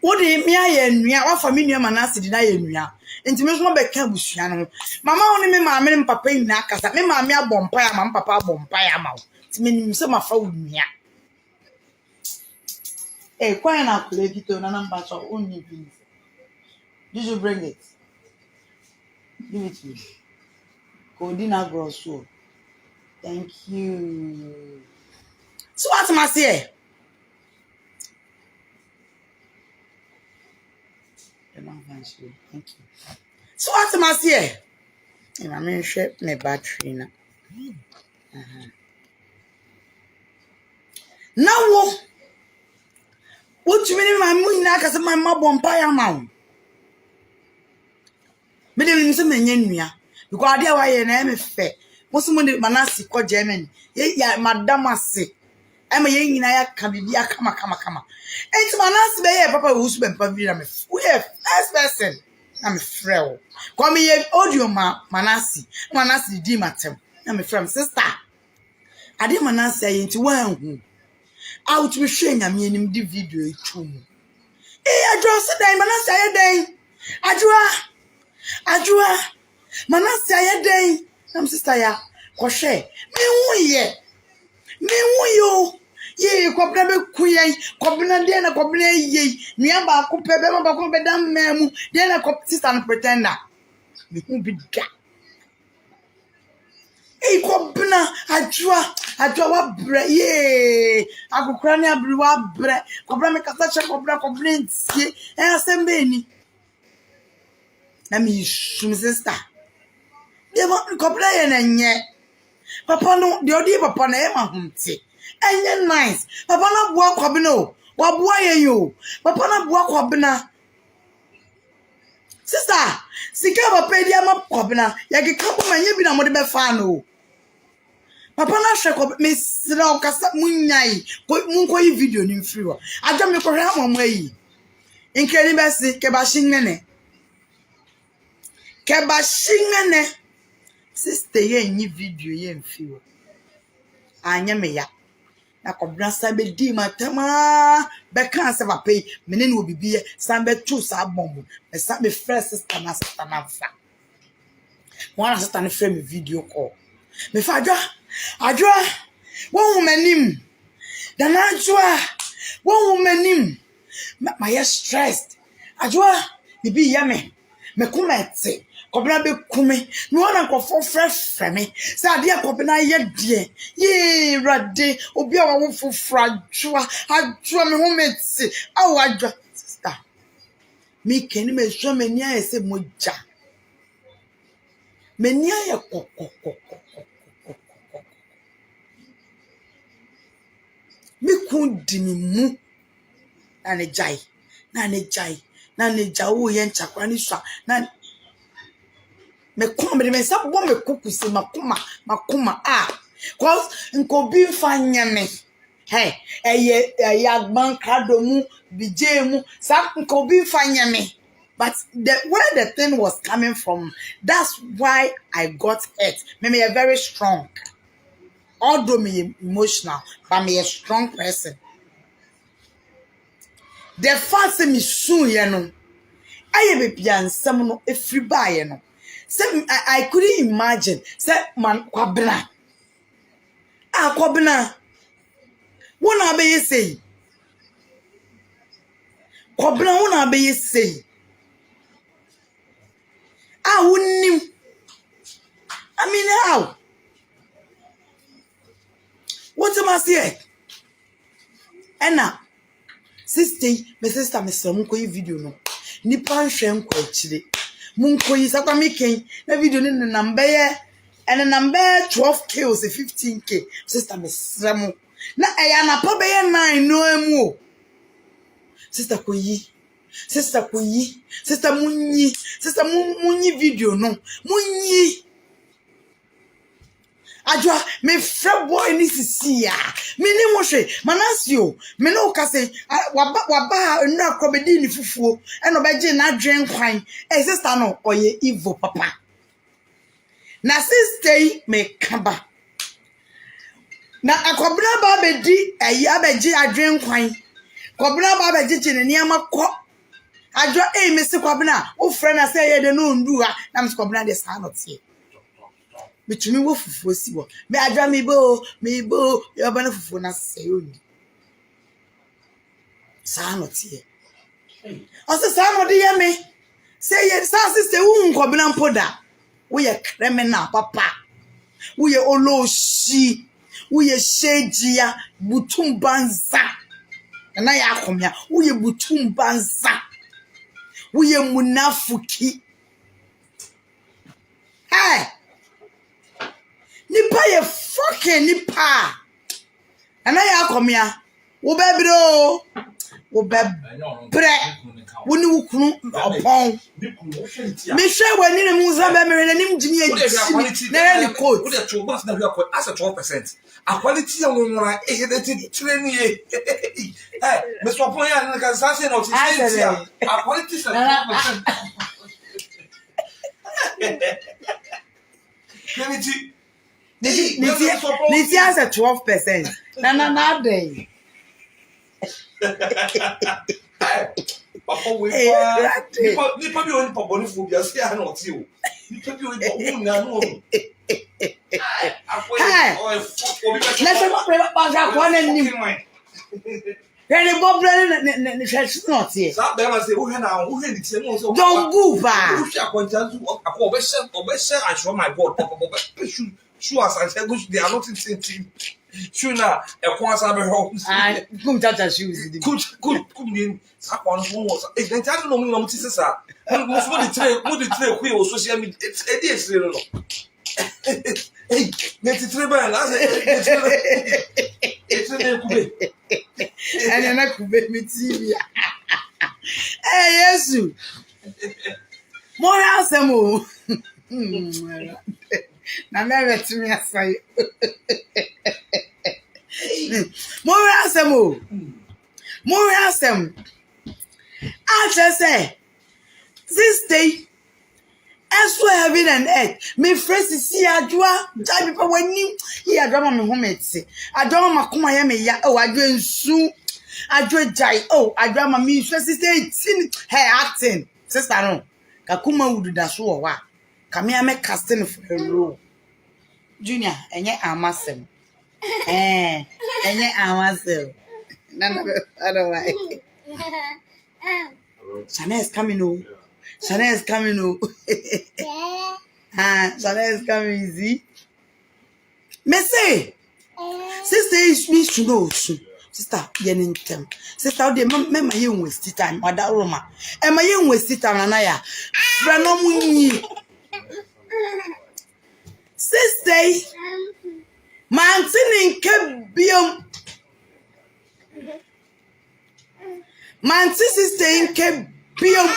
S6: what do me I what for me Manasi did I nua? Intimation be can busuano. Mama only me mama and papa in nakasa. Me mama a bompire, mam papa bompire mau. Ti me so ma fa unia. Eh, why na collect it on number so only please. Did you bring it? Give it to me. Codina grosso. Thank you. So what am I say? Thank you. So what am I say? I'm going to shape my battery now. Now what you mean my moon na kasa my bompire mount? Me dem say me nyanua because ade wa ye na me fe. Most mo Manasi ko Germany. Ye ya madam ase. Ema ye nyina ya ka bibia kama. Enti Manasi be ye papa Owusu Bempah bi na me. We first person na me frɛ. Come ye audio Manasi di matem. Na me frɛ sister. Ade Manasi ye nti wan hu. Out me hwe nyame anim di video etu mu. Adwa se dan Manasi aye dan. Adwa Manasi aye dan. Nam sister ya ko hwe. Me hu yo. Ye kwabna be kuyen, kwabna de na kwabna ye. Nua ba ko pe be ma ba ko be dam memu. De na ko sister no pretender. Me hu bi da. Kwabna adwa wa bre ye. Akukura ne abri wa bre. Kwabna me kasa che kwabna ntie. Asem be ni. Na me shum sister. De ma kwabna ye na nye. Papa no de odi papa na e ma humti. Enye nice. Papa na bua kwabna o. Wa bua ye yo. Papa na bua kwabna. Sister, sika papa di ama kwabna. Ya ke kapo manye bi na mo de be fa no. Papa na hwe kwabna me sira o kasa munyai. Munko yi video ni mfiri ho. Adwa me ko hwe amamo ayi. Nkeni besi ke ba shinene. Ke ba shinene. Sister ye nyi video ye mfiri ho. Anya me ya. Na kwabna sabe di matama be kan se papa yi mene no bibiye sambe tu sa bombo me sabe fresh sister na fa one sister na frame video call me fa adwa won manim da na adwa won manim ma ya stressed adwa bibi ya me kumete kwabna be kume me wona nkofo fresh me say ade kwabna ye de ye rade obi a wo fofra adwa me ho meti awo adwa sister me keni me so me nia ese moja me nia ye kokokoko me kundi mi mu na ne jai wo ye nchakwa ni so na me come me say bo me kukusi makuma cause nkobi fanya me Amankrado mu bije mu sa nkobi fanya me but where the thing was coming from, that's why I got hurt. Me a very strong, although me emotional, but me a strong person. The fact me soon you know I be piansam no efri bae no. I couldn't imagine. Say man kwabna. Kwabna. Wona be say. Kwabna wona be say. Wonim. I mean how? What am I say? Ena sister me sister me se munko yi video no nipa nhwe nko akire munko yi sakwa meken na video ni number ye ene number 12k or 15k sister me sremo na eya na pa be ye 9 no emu o sister koyi sister munyi video no munyi Ajwa me fre boy ni sisi ya me ni mo hwe manasio me no ka say waba nra krobedi ni fufuo e no beje na dwen kwan sister no oye evil papa na sister me kaba na akobra ba bedi eya beje adwen kwan kobra ba beje chine ni amakọ ajwa me se kwabna wo fre na say ye de no nduha na me kwabna de sa no tie betumi wo fufuo si wo me adwa me bo yo ba na fufuo na se oni sa no tie o se sa no de ye me say ye sa sister wu nkobina mpoda wo ye criminal papa wo ye oloshi wo ye shejia butum banza na ya akomya wo ye butum banza wo ye munafuki hey nipa ye fucking nipa ana ya komia wo bebro wo bebre wo ni wukunu opon me hwe wani ne mu za be mere na nim jimi e na ni coat
S1: wo dey choba na hwe akwa as 12% quality ya wonwora ehedeti training eh me so pon ya na kan sanse na o ti say quality is 12%.
S6: Niti has a 12%. Na day.
S1: Papa we nipa bi oni papa ni phobia say na oti o. Nipa bi oni papa na no.
S6: Let's go ba nim. Then go blend ne church not here.
S1: Sa be ma say wo hwe na wo hwe ni tie no so.
S6: Don't move ah.
S1: Wo hwe akwantantu obeshe I show my god papa Sure, as Santiago, they are not in the team. Sure, now, a quasi home.
S6: I come touch your shoes.
S1: Good, in Sakwan was a dental no sisters. And most of the trade wheel social media. It's hey, let it rebel. It's
S6: and you're not going to TV. Hey, yes, more awesome. Na never to me asay. More asem. I just say this day so heaven and earth me friends see adwa jai people wani he adwa me home etse adwa makoma ya me ya o adwa nsu adwa jai o adwa ma me friends say 18 hey acting sister no kakuma wudu da so wa Kami ame casting for a role. Junior, enye amasem. Enye amasem. Otherwise. Shana is coming oh. Shana is coming oh. Shana is coming easy. Me say. Sister is me to know soon. Sister, yenentem. Sister, de me ye waste time. Wada Roma. E ma ye waste time na ya. Fra no munyi. Sister, Mantinin kebium. Manti sister in kebium.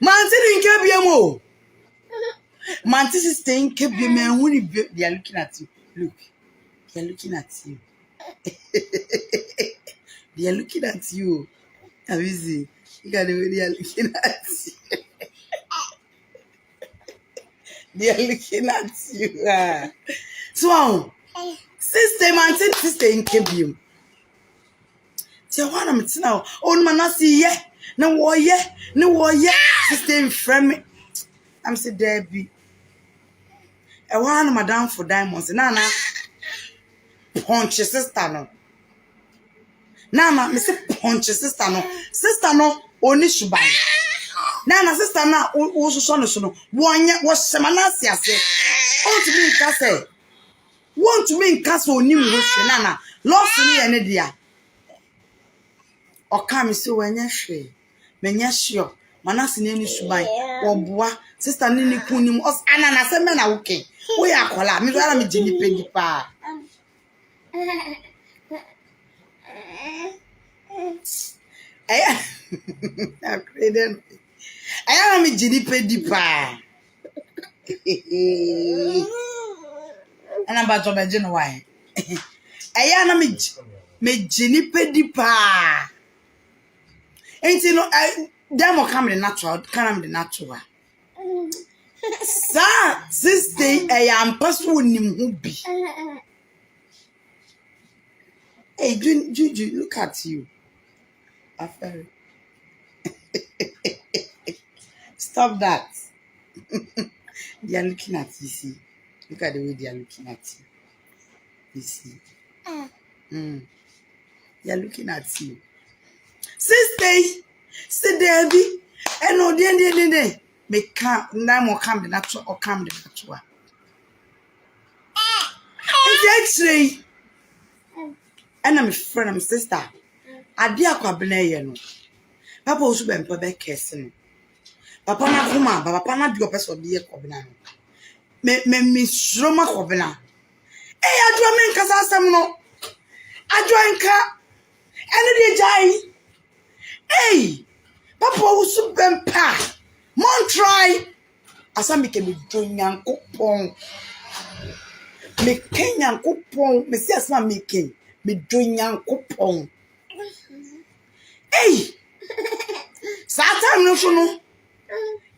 S6: Mantinin kebium. Manti sister in kebium. And when they are looking at you, look, they are looking at you. They are looking at you. How is it? You got the way they are looking at you. They are looking at you. So, sister, man, sister in Kebium. Tia wana mtina on manasi ye. No war ye. No war ye. Sister in frame. I'm say Debbie. I want madam for diamonds. Nana. Punch sister no. Nana, me say punch sister no. Sister no, oni shubai. Nana sister na wo so no so no. Wonya wo semana ase ase. O ti bi ka say. want to make castle ni mu hwe nana loss ni ye ne dia o ka me so wanya hwe menya sure manase na ni suban oboa sister ni kunim os anana se me na woke wo ya kola me ara me jini pedi pa aya aya me jini pedi pa ana ba to be jino why aya na me jini pedi pa enti no demo come the natural the natural sa sister am pasu nim hu bi hey Juju look at you affair stop that they are looking at you see look at the way they are looking at you see they are looking at you sister say Debbie and no de me can't now come the natural or come the natural actually and I'm friend I'm sister ade akwabena ye no papa Owusu Bempah be kese papa na kuma papa na di opeso de akwabena no me sroma akwabena adwa me nkasa asem no adwa nka ene de jai papa Owusu Bempah mon try asami ke me donyan kopon me kenyan kopon me si asama me ken me donyan kopon satan no so no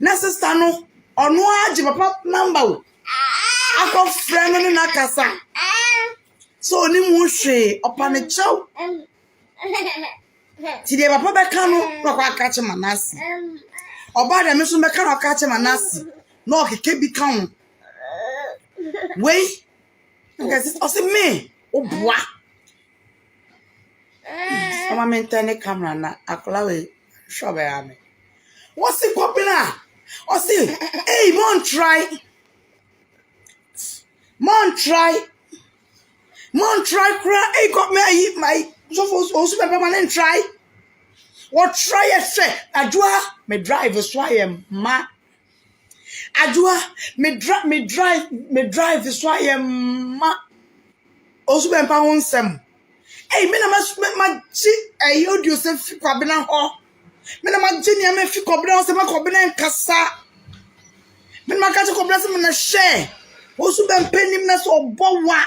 S6: na sister no ono agi papa number wo akọ friend no na kasa so oni mu hwe opa ne chaw ti de papa be ka no kwa akache manasi oba da me so be ka no akache manasi no okeke bi ka ho wei because o se me oboa Mama maintain camera na akola we shobe ame. What's it popular? O see, hey, mon try. Mon try cry. Hey, got me my so Owusu Bempah man try. What try it say? Adua me drive so I ma. Adua me drive so I ma. Owusu Bempah won sem. Hey, me na ma chi audio se fi kwabena ho. Me na ma genia me fi kwabena se ma kwabena nkasa. Me na ma ka che kwabena se me na share. Owusu Bempah nim na so obowa.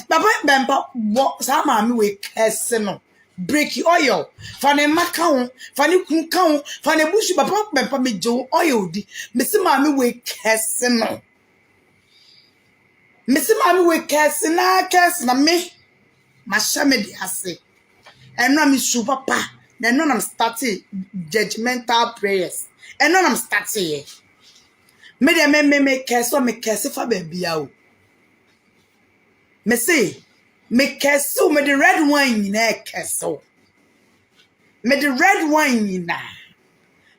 S6: Baba Bempah wo sa ma me we kese no. Break oil. Fane maka ho, fane kun ka ho, fane bushi Baba Bempah me jo oil di. Me se ma me we kese no. Me se ma me we kese na me Mashamedi ase. And now me super papa. Then now I'm starting judgmental prayers. And now I'm starting. Me de me kese fa baby out. Me say me kese me the red wine na kese. Me the red wine na.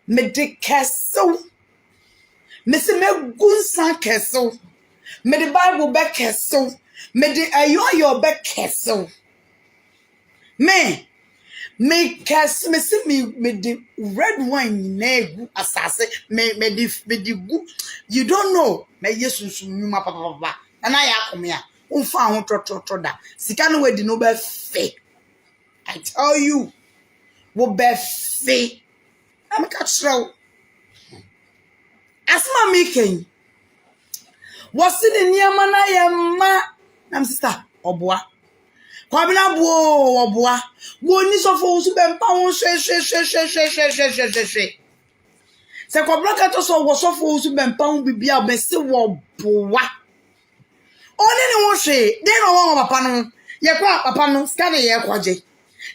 S6: Me the kese. Me say me gunsan kese. Me the Bible be kese. Me the ayo be kese. Me kes me see me the red wine na asase me the gu you don't know me yesu ma papa na ya akome a unfa ho trotro da sika no we di no be fe I tell you wo be fe am ka tro asma me ken wasi ni niama na ya ma nam sister oboa kwabena bo oboa wo ni so fo Owusu Bempah won hwe se kwabra ka to so wo so fo Owusu Bempah won bibia be se wo boa oni ni won hwe den no wo papa no ye kwa papa no ska de ye kwaje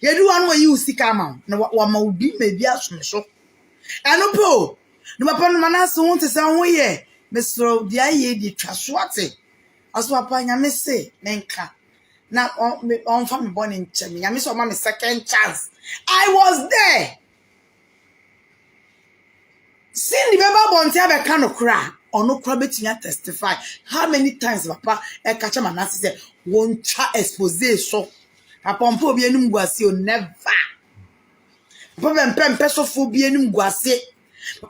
S6: ye du wan wo yi usika ma na wa ma obi ma bia asomso anu po no papa no manase won te se won ye mesro dia ye di twaso ate aso papa nya me se menka na on fa me born in chemi nya me so ma me second chance I was there sin the baba bonti abeka no kra ono kra betumi testify how many times papa e catch Manase say won twa expose so papa mpo obi enum guase o never papa Bempah so fo bi enum guase.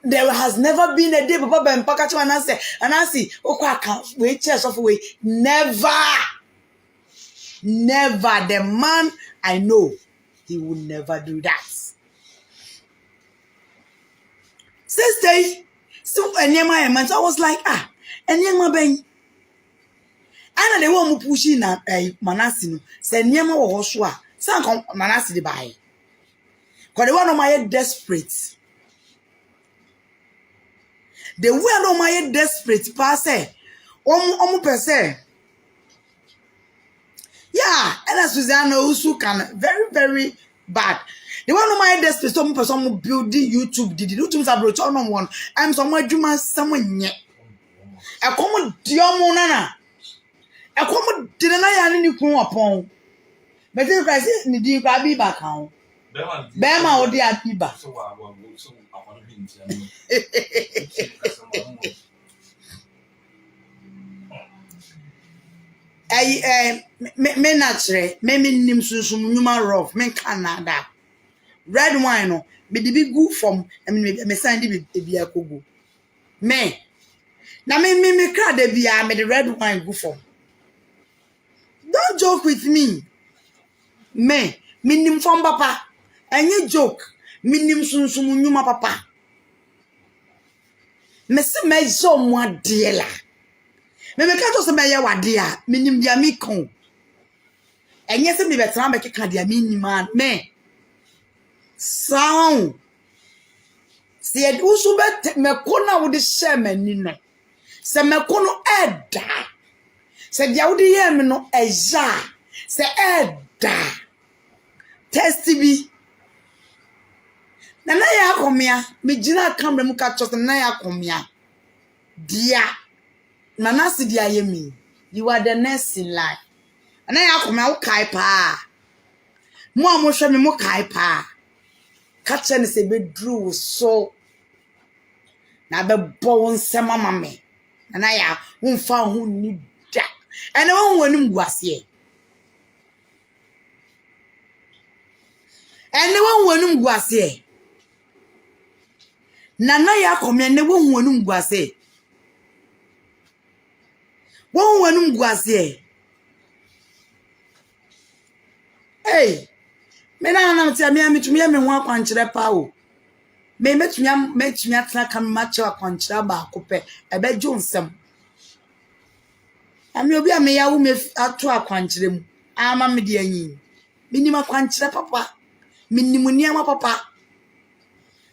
S6: There has never been a day papa Bempah catch Manase Anasi okwa account we chair so we never the man I know he will never do that. Sister, so Enyema man, so I was like, Enyema ben. And they want to push in Manase no. Say Enyema wo so a. San kom Manase dey buy. Cause they want no my desperate. The way no my desperate pass eh. Omu pese. Yeah, and as Susanna Owusu can very bad. The one of my desperate some person building YouTube did YouTube abroach on one. I'm somewhere Juma someone yet. A common diomo nana. A common dinner any kun upon. But then I say ni di baby back home. Bema or dear Piba. Me natural, me nim sunsun nyuma rough, me Canada. Red wine no, me di bi good from, me sign di bi akogo. Me. Na me cry de bi me the red wine good from. Don't joke with me. Me nim from papa. Any joke, me nim sunsun nyuma papa. Me se me so mo de la. Me ka to se me ye wade a, me nim dia mi kon. Enye se me betra me keka dia mi nim an me. Sound. Se Owusu bet me kona wo de share mani no. Se me kono eda. Se dia wo de ye me no eja. Se eda. Test bi. Na ya akomia, me gina camera mu ka cho na ya akomia. Dia. Manase dia yemi. You are the next in line. Na ya akomia wo kai pa. Mo amhwe me mo kai pa. Catch and say be drew so na be bo nsem mama me na ya wonfa ho ni da ene won wanim guase na ya komia ne won wanim guase hey me na tia me metumi me ho akwankyere pa o me metumi atena kan match akwankyere ba akopɛ ebe jonsem ami obi a me yawo me ato akwankyere mu ama me de anyi minim akwankyere papa minim niama papa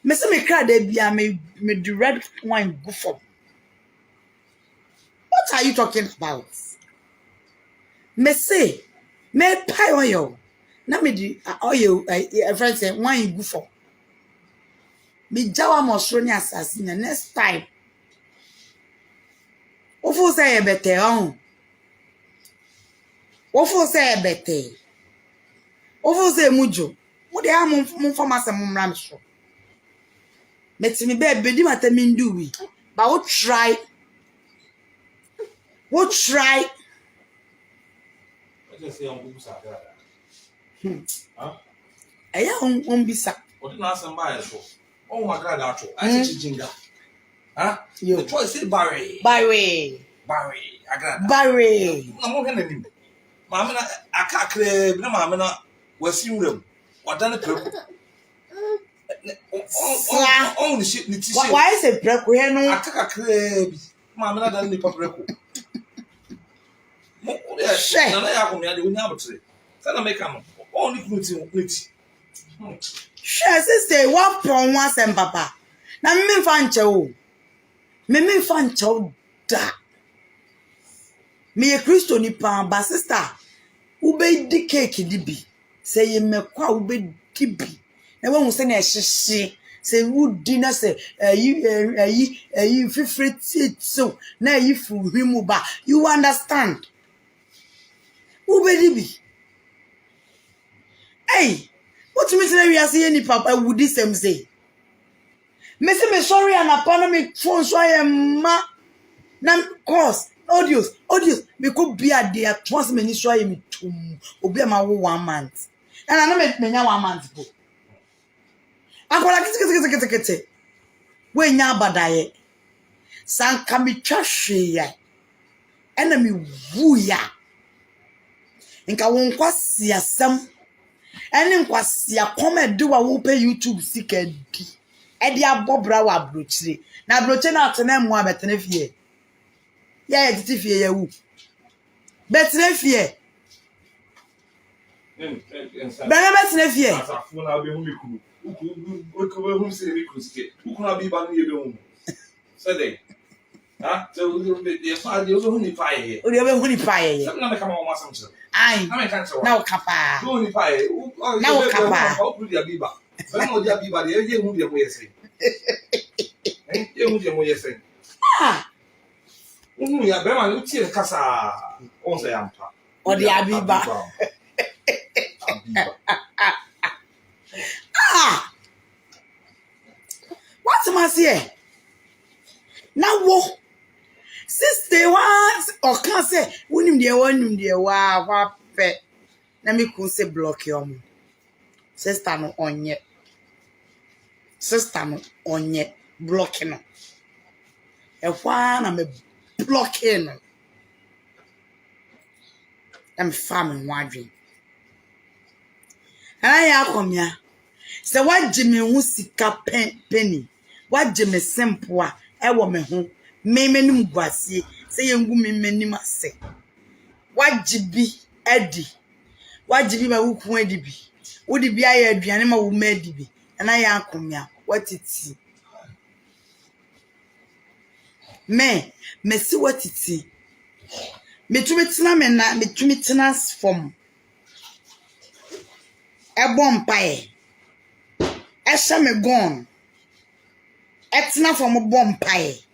S6: me se me kra da bia me the red wine go for. What are you talking about? Me say me pie oil na me di oil friend say wine go for. Me jawa mosro ni assassin next time. Ofo say ebete on. Ofo say ebete. Ofo say mujo. Mo de am mo form asem mra me so. Metimi be di mata mi ndu wi. But we try. What try?
S1: I just say on Busa.
S6: Huh? Aya on bisa.
S1: What did answer by so? Oh my God, that's all. I see Jinga. Huh? The choice is Barry. Agradaa.
S6: Barry.
S1: I'm not going to do. Mamma, I can't claim. No, Mamma, was in room. What done it? Only shit.
S6: Why is it break? We have no.
S1: I can't claim. Mamma, done the paper. Share. No, I come here. We never say. Can make come? Only gluten.
S6: Share sister. What from once and papa? Na me fan chow. Me fan chow da. Me a Christo ni pa ba sister. Ube di cake di bi. Say ye me kwa ube di bi. Na won say na hihye. Say would dinner say you favorite so na you fu hwimu ba. You understand? Ube di bi. Hey, what me say we are saying ni papa would this say? Me say me sorry and upon me phone so I am ma Nam course audios me could be a dear trust me so I me to obi ma wo 1 month. And I know me nya 1 month go. Akola kete. We nya badaye. Sanka mi twahwe ya. Ena mi wu ya. Nka wo nkwasi asem. Ene nkwasi akoma de wa wo pe YouTube sika di. E di abobra wa brochire. Na brochire na atena mu abetene fie. Ya titi fie ya wu. Betene fie. Bana betene fie.
S1: Asafo na be hu mi kunu. Uko be hu se mi kuske. Uko na bi ba no ye be hu. Sede. Ah, so the father you hu ni pa ye.
S6: O de be hu ni pa ye.
S1: Some na me kama o masam so.
S6: Ai.
S1: Na me kan so.
S6: Na o kapa.
S1: Hu ni pa ye.
S6: Na o kapa.
S1: O pu dia biba. Ba mo dia biba de ye hu dia mo yese. Ye hu dia mo yese.
S6: Ah.
S1: Hu ya be ma lu tie kasa. On se yampa.
S6: O de abiba. Ah. What am I say? Now wo. Sister was or can say wunim de wa pe. Na me kun say block your mo. Sister no onye. Sister no onye blocking no. E kwa na me blocking no. I'm farming wadri. And I come here. So what Jimmy who sika penny? What Jimmy simple? I want me home. Me menum guasi. Say you me menim say. What Jibi Eddie? What Jibi ma who be? Would it be I aduane ma wo medi bi? And I come here. What it is? Me see what it is. Me to me tina me na me to me tinas from. E Bempah. E me gone. Etina from Bempah.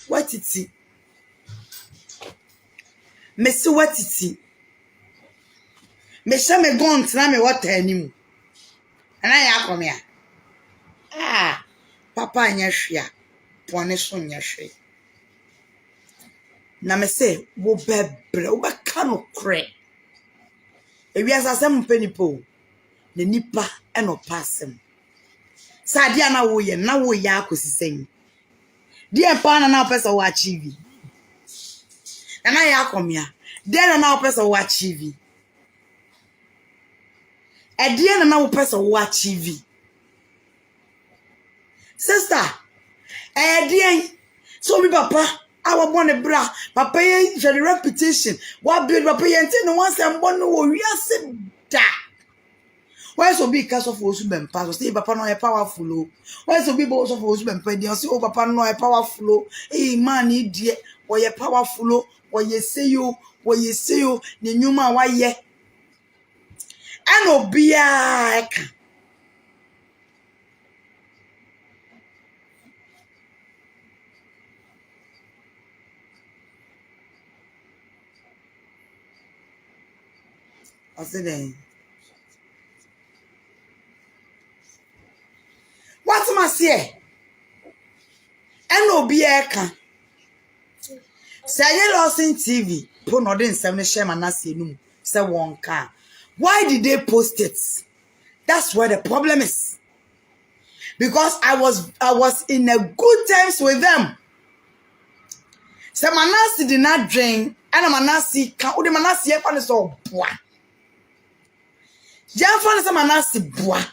S6: What it is? Me see what it is. Me me gone tina me what anim. And I come here. Ah, Papa nyahwia. Pone so nyahwe. Na me say wo bebre wo be kano kre. Ewi asasem penipo. Ne nipa e no passem. Sadia na wo ye akosisen. Die pa na pesa wo achieve. Na ya akomia. Die na pesa wo achieve. E die na wo pesa wo achieve. Sister, e die so mi papa our born bra papa ye the reputation what build papa ye no once am born no we are da. Why so big cast of Owusu Bempah? So say papa no e powerful. Why so big boss of Owusu Bempah? They say oh papa no e powerful. Eh man e die wo ye powerful. Wo ye say you ne nyuma wa ye. Ano bia eka. I said then. What am I say? N.O.B. Eka. Say you lost in TV. Put no den 7 share manasi num. Say one car. Why did they post it? That's where the problem is. Because I was in a good terms with them. Say manasi did not drink. And manasi can o de manasi e fa ne so boa. Jefan say manasi boa.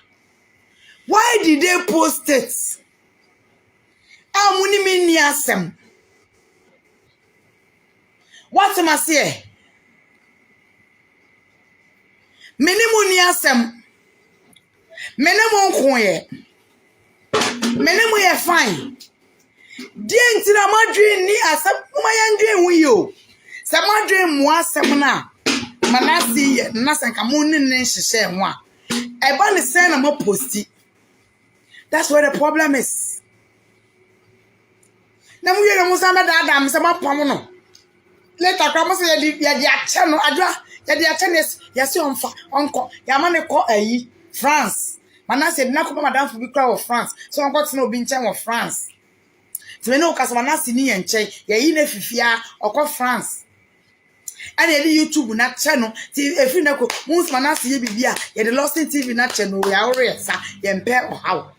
S6: Why did they post it? Amuni mi ni asem. What am I say? Menemu ni asem. Menemu nkoye. Menemu ye fine. Die ntira madwin ni asem kuma ye ndwen hu yo. Se madwin mu asem na manasi ye na sanka mu ni nhihye ho a. Eba ne sen na mo posti. That's where the problem is. Na mu yere musa na da am se mapam no. Later kwa musa ye di ache no adwa ye di ache ne yesi onfa onko ya ma ne ko ayi France. Manase na ko madam fu bi kwa of France. So onko tena obi nchen of France. Ti me no kasa Manase ni ye nche ye yi na fifia okọ France. And ye YouTube na channel ti efi na ko mus Manase ye bibia ye the Lost TV na channel ya ore sa ye mpe ohaw.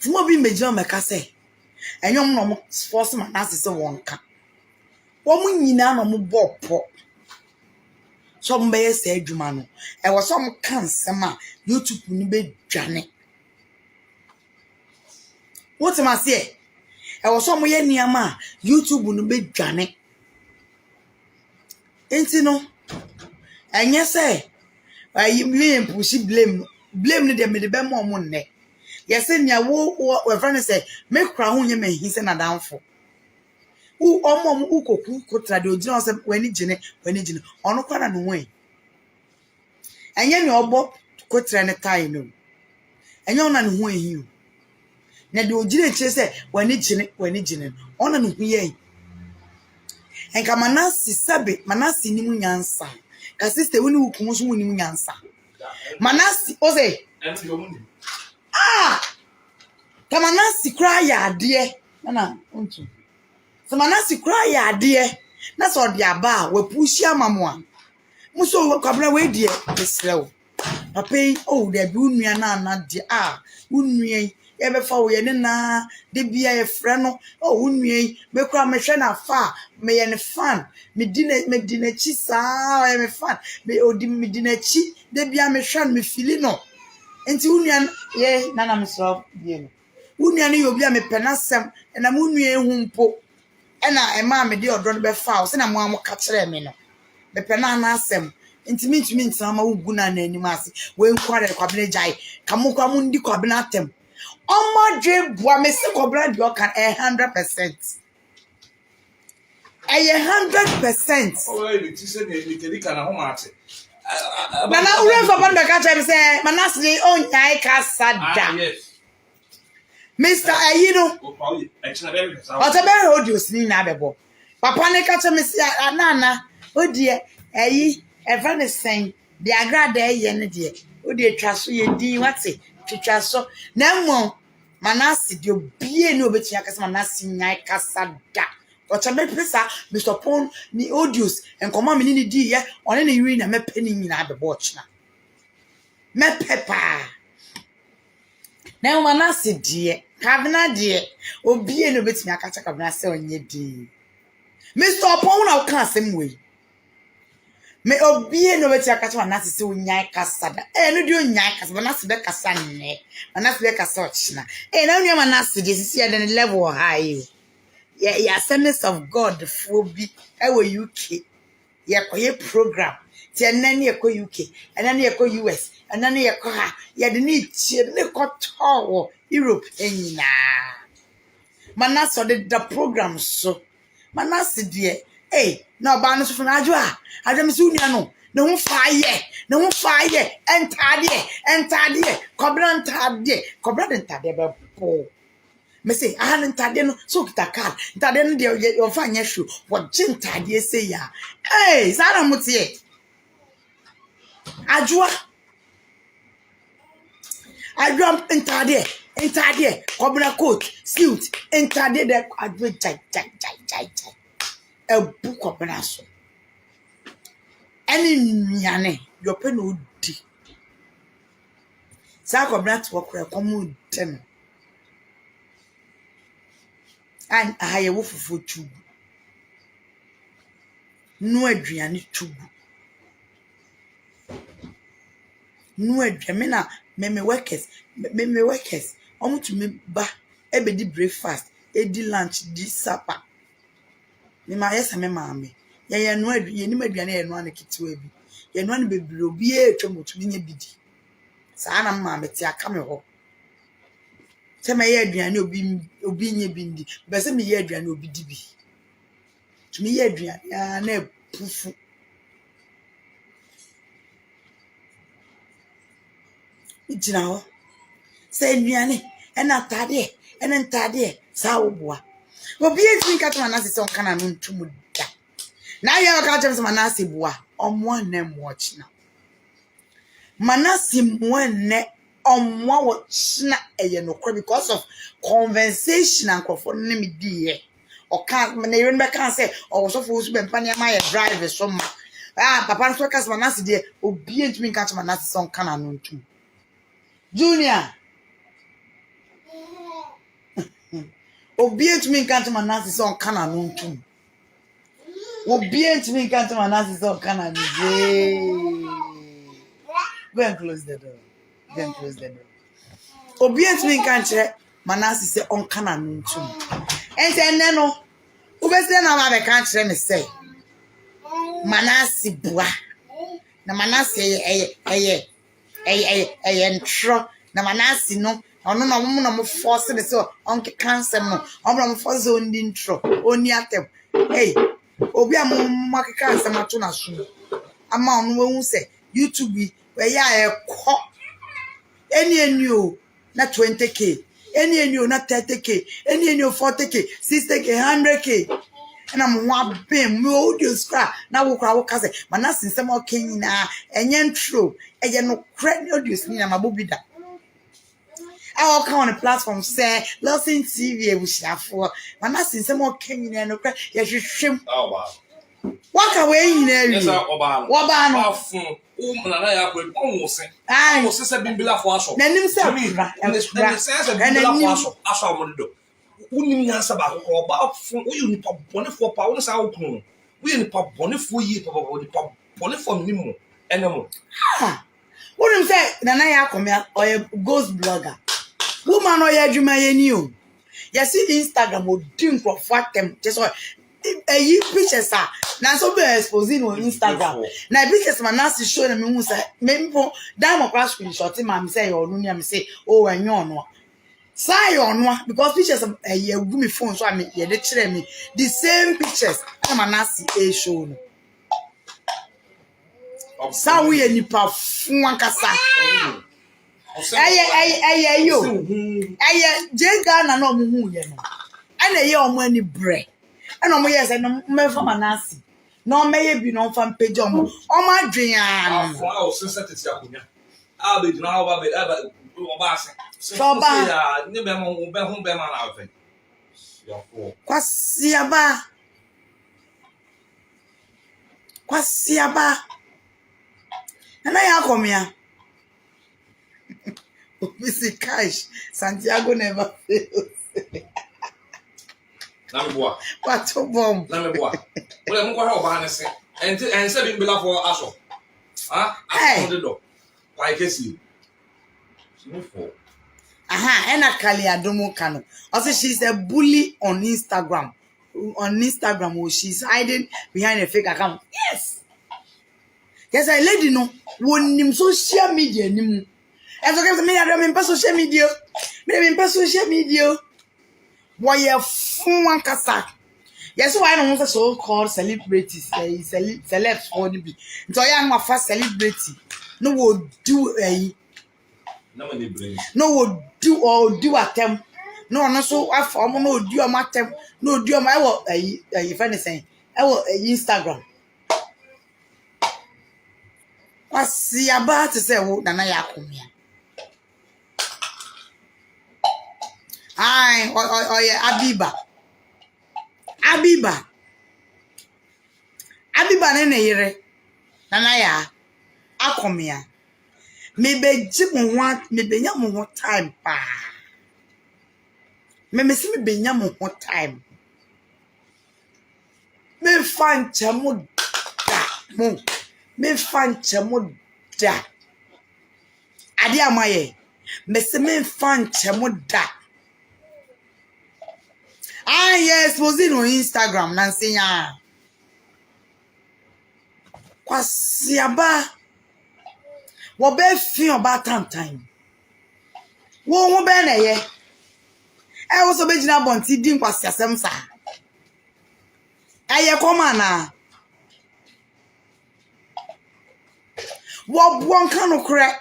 S6: Ti mo bi mejo meka se enyom no mo force Manase se wonka. Wo mu nyina no mo bopo. Some be say adwuma no. E wo some kan sema YouTube ni be dwane. What am I say? I was some ye niama YouTube no be dwane. Enti no. Enye say ayi me push blame. Blame ni de me de be mo mo nne. Yes nya wo friend say make kra ho nye me hi say na danfo. U omo ukoku ko trade ogina say wani gine ono kwara no wen. Enye ni obo ko tra ne tai no. Enye ona ne ho ehi o. Na de ogina eche say wani gine ona no hu ye. Enka Manase sabe Manase ni mu nyansa. Ka sister woni hukumu so woni mu nyansa. Manase o say ka Manase kra ya ade na ontu. So Manase kra ya ade na so de aba we pushi amamo a. Muso kwabra we die beslew. Papa oh de bi unua na na de unua ye be fa wo ye ne na de bia ye frɛ no unua me kra me hwɛ na fa me ye ne fan me dina chi sa ye me fan me odi me dina chi de bia me hwɛ me fili no enti unua ye na me so bie no unua ne ye obi a me penasem na me unua ehu mpo na e ma me de odo no be fa wo se na mo amoka kyerɛ me no be pena na asem ntimi ntama wugu na anim ase we nkware kwabene jai kamukwa mu ndi kwabene atem omodwe bua me se kwabene de okan 100%. 100%.
S1: Oh, you say ni kelika na ho mate.
S6: Bana ure for ban be ka tell me say Manase dey on nyai kasada.
S1: Yes.
S6: Mr. Ayino.
S1: Oh, actually very good.
S6: Otebe audios ni na bebo. Papa ne ka tell me say Naana odie ayi evane sen de Agradaa ye ne de odie twaso ye din wate twitwaso na mmom Manase de obie ne obetia kasa Manase nyai kasa da otebe pesa Mr. Pon ni audios enkoma me ni di ye one ne yiri na mepe ni nyina bebo china mepepa na Manase de kabna de obie ne obetia kasa kabna se onye di Mr. Pon na kan asem we me obie no beti akacha Manase se unyai kasada no di unyai kasada Manase be kasa nne Manase be kasa ochina na unu Manase de sisi ya den level high ya Assemblies of God fobi we UK ya koye program ti enani ekọ UK enani ekọ US enani ekọ ha ya de ni chie ne ko towo Europe enyina Manase de program so Manase de no ba no so na adwa me su nua no ne ho faaye entade kobra de ntade be po me say ntade no so kita card ntade no de yo fa nya hwe wo je ntade se ya sara mutie adwa ntade kobra coat suit ntade de adwa jai ebu kobra so any nyane your pen would di sa kobra to okra komu ten and aye wo fufu tugu no aduane tugu no aduane na me workers omo to me ba e be di breakfast e di lunch di supper me ma yesa me maame ye no aduane ni aduane ye no anakitiwa bi ye no an bebre obi e twmotu bi nya bidi sa na maame ti aka me ho se me ye aduane obi nya bi ndi be se me ye aduane obi di bi to me ye aduane na pufu ijina ho se aduane ena ntade sa wo boa obi e tin ka to Manase se on kana no ntumu da na ya ka tell Manase boa omo na mo china Manase mo ne what china because of conversation and conformity me dear. Or can't when they remember can't say or so fools Bempah my driver so much. Papa so cast manasi dear obedient me catch manasi song can too. Junior obedient me catch manasi song can too. Obedient me catch manasi song can go and close the door. Go and close the door. Obedient me catch manasi say on can too. And then no Ubese na ma be kan kire me say Manasi bua na Manasi ntro na Manasi no ono na mo force me so on cancer no ono mo force on di ntro oni atem hey obi am mo akeka asem ato na so ama ono we hu say YouTube we ya ekọ eni o na 20k eni o na 30k eni o 40k 60k 100k and I'm one bim me audio scrap na wo kra wo ka say Manasi nsem o kenyina enye ntro eye no credit audios ni na mabobida I will come on the platform say listen TV ebusiafo Manasi nsem o kenyina no credit ye hwehwem
S1: oh wow
S6: what away in there
S1: yes oba
S6: no
S1: afun o nana ya ko o se o se se bimbila fo aso
S6: na nim se
S1: and aso mo do unim nyansa ba ko oba afun o yu nipa bone fo pa wo sa wo kunu wo yu nipa bone fo yi pa nipa bone fo nimu enemo
S6: unim se nana ya komia or ghost blogger woman o ya adwuma ye ni o ya see Instagram o din crofo atem just you pictures are now so be exposing on Instagram. Now pictures Manasi show them me say maybe diamond crash screenshot him say or no me say oh and you no. Say on one because pictures you give me phone so I mean yeah they tell me the same pictures Manasi a show no. Sa we nipa fun kasa. Yo. Jenga na no mu hu ye no. Ana ye omo ani bre. And no yes and me for Manasi no me bi no fan page omo adwen
S1: ah since that is yakunya be na oba ase so ba ya ni be mo be hu be ma na afen
S6: kwasiaba na ya komia obisi cash Santiago never fails
S1: na me boa
S6: what bomb
S1: na me boa wo le mo kwa oba ne se en se bimbila fo aso aso de do why kesi
S6: ena kali adomo kano also she's a bully on Instagram oh she's hiding behind a fake account yes a lady no wonim social media nimu and so me na social media why fun kasa yes why no say so called celebrities celebs for the be so ya no fa celebrity no wo do no wo do or do attempt no so afọ no do am attempt no do am I wo if anything I wo Instagram wasi about to say wo nana ya komia ai yeah Abiba ne yere nana ya akomia me be jimu wa me be nyamu ho time pa me si me be nyamu ho time me fan chamu da ade amaye me se me fan chamu da yes was in on Instagram Nancy ya kwasiaba wo be fi oba time wo be na ye wo so be gina bonti din kwasiasem sa aye koma na wo buon kanu kre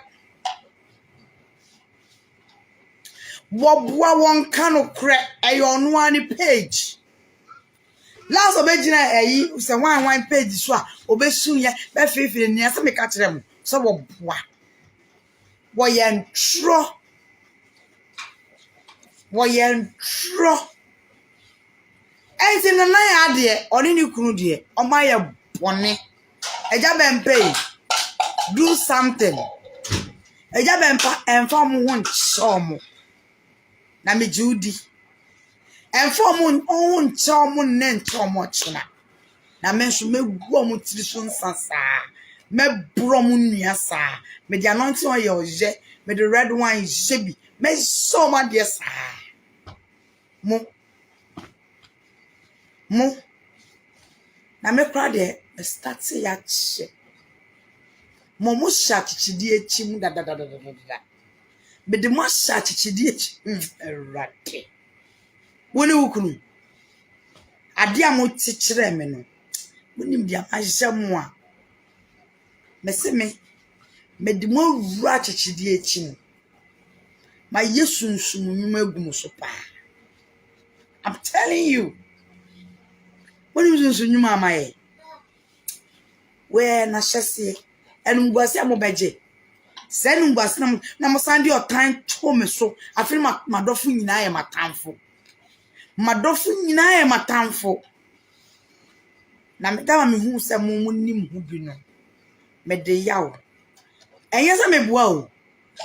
S6: Wobwa won kanu kre ayonu ani page last obegina ayi se one page so a obesu ye be fefere ni ase me ka kire mo so wobwa wɔyɛ ntro ɛnti no na yɛ adeɛ ɔne ne kunu deɛ ɔma yɛ bɔne agya Bempah yi do something agya Bempah ɛmfa mo ho nkyɛ mo na me judi ɛmfa mo ho nkyɛ mo ne nkyɛ mo kyena na me nso megu mo tiri so nsa saa me bro mo nua saa me de anointing oil ɔyɛ me de red wine yɛ bi me so ma de saa mo na me kra de start ya che mo sha chichidi echi mu da me de mo sha chichidi echi erate woni wukunu ade a mo tikyere me no wonim dia ahye mo a me se me de mo wura chichidi echi mu ma yesunsum nyuma egum so pa I'm telling you wonim sunsun nyuma amaye we na hyese enungwase amobeje se enungwase na mo sande otan to me so afiri madofo nyina ye matamfo na me dama me hu se mo nim hu bi no me de yawo enye se me bua o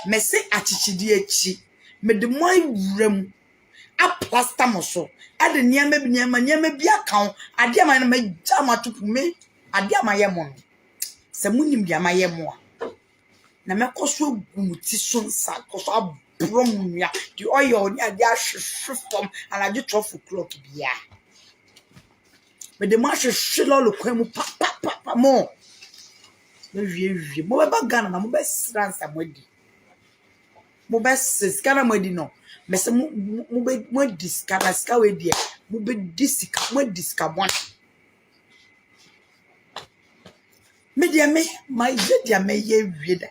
S6: me se achichidi echi me de mo awuram a plaster mo so ade niam bi account ade ama na magya matupu me ade ama ye mo no se munim de ama ye mo a na me koso gumuti so nsa koso abrom nua the oil ni ade ahwehwe fom anaje 12 o'clock bia me de ma hwehwe lolo kwa mu pa mo me wie mo be Ghana na mo be sransa modi mo be Ghana modi no me se mo discover ska we dia mo be discover me dia me my dia me ye wie da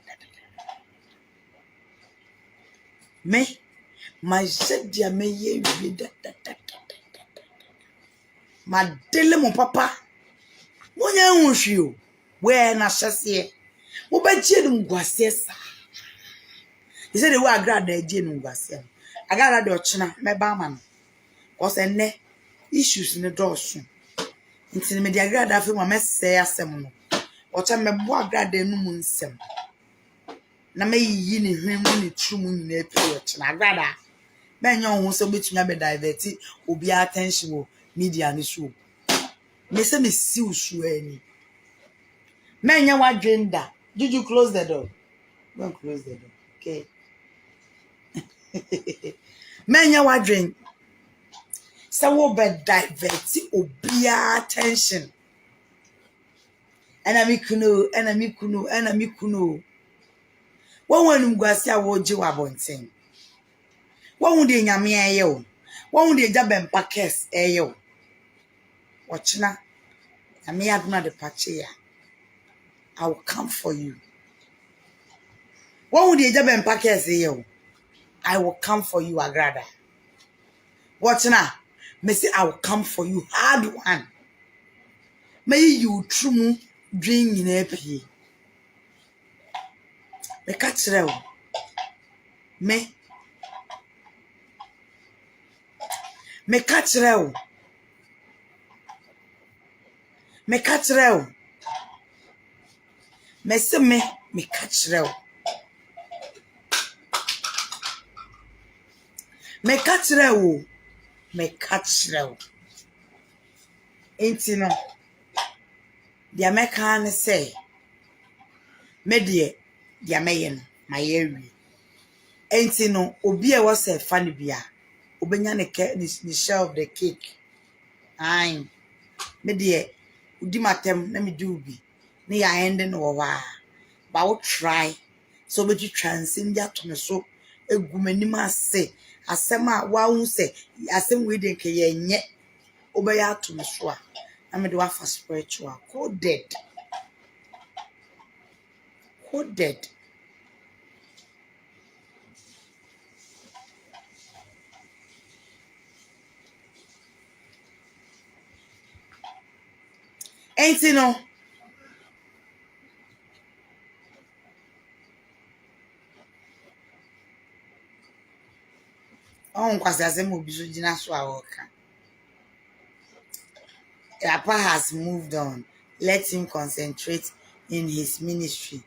S6: me my dia me ye wie da ma dele mo papa mo nya hunhwi o we na hyese mo be gye no ngwase sa he said the way Agradaa gye no ngwase Agradaa de ochena me ba ma no cause enne issues ne doso nti me de Agradaa fe mo mesɛ asɛm no ocha me bo Agradaa no mu nsɛm na me yi ne hwem ne trum nyina epi ochena Agradaa me nya ho so betumi be divert obi attention wo media ni so me se me si usu ani me nya wadwenda did you close the door don't close the door okay me nya wadwen se wo be divert obi attention enami kuno won wanum gwase a wo je wa bonten won de nyame eye o won de ja Bempah case eye o ochina nyame aduna de pache ya I will come for you won de ja Bempah case eye o I will come for you Agradaa ochina me say I will come for you hard one may you true dream nyina pie me ka kire o me ka kire o me ka kire o me se me ka kire o me ka kire o enti no dia me ka ne say me de dia me ye no my area enti no obi e was a fan bia obenya ne share of the cake ai me de udi matem na me do bi ne ya end no wa ba wo try so be you transcend ya to me so egumani ma se asem a wa hu se asem we de nke ye nye obeya to me so a na me de wa for spiritual coded ain't you know On kwasi asem obi so gina so a woka. Papa has moved on. Let him concentrate in his ministry.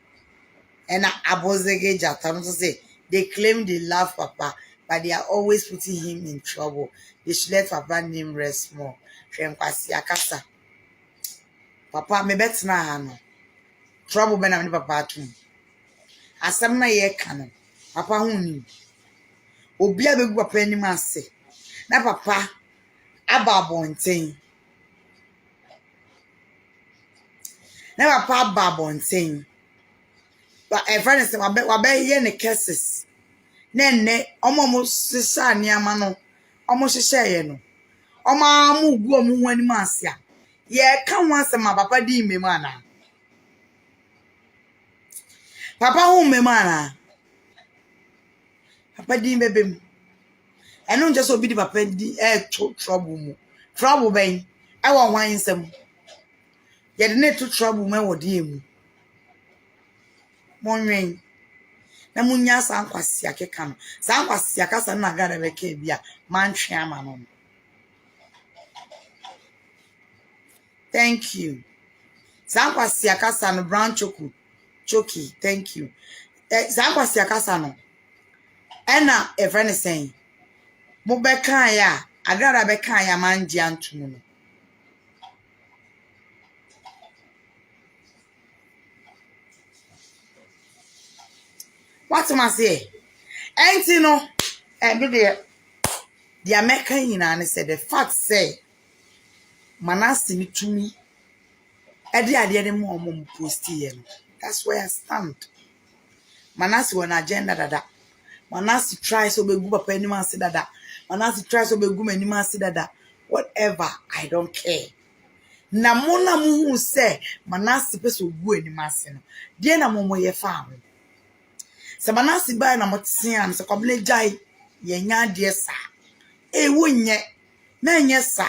S6: And Abozege Jatan say they claim they love Papa, but they are always putting him in trouble. They should let Papa name rest more. Kwasi akasa. Papa me bet na hano. Trouble be na me papa too. Asem na ye ka no. Papa hu ni. Obi abegu papa anim ase. Na papa aba abonten. Na papa aba abonten. But a friend is wabe ye ne cases. Nene omo sisa niama no. Omo hihye ye no. Omo amu gu omo anim ase a. Ye ka ho asema papa di memu ana. Papa hu memu ana. Papa di mbebem. Eno nje so obi di papa di trouble mu. Trouble ben. E wo hwan nsem. Ye de ne to trouble mu e wo de emu. Monwen. Na munya san kwasi akeka no. San kwasi akasa na Agradaa be ka bia mantwe ama no. Thank you. San kwasi akasa no brown choki. Thank you. San kwasi akasa no. Ena a friend is saying, mo be kan ya, Agradaa be kan ya manje antumu no. What am I say? Ain't you know? The American yina said the fact say Manasi ni to me. Ade mo post here. That's where I stand. Manasi on agenda dada. Manasi tries to be good papa any man say dada. Manasi tries to be good any man say dada. Whatever, I don't care. Na mona mu say Manasi peso good any man say no. Dear na momo ye farm. Se Manasi ba na motisian se kwabele jai ye nya de sa. E wonye na nye sa.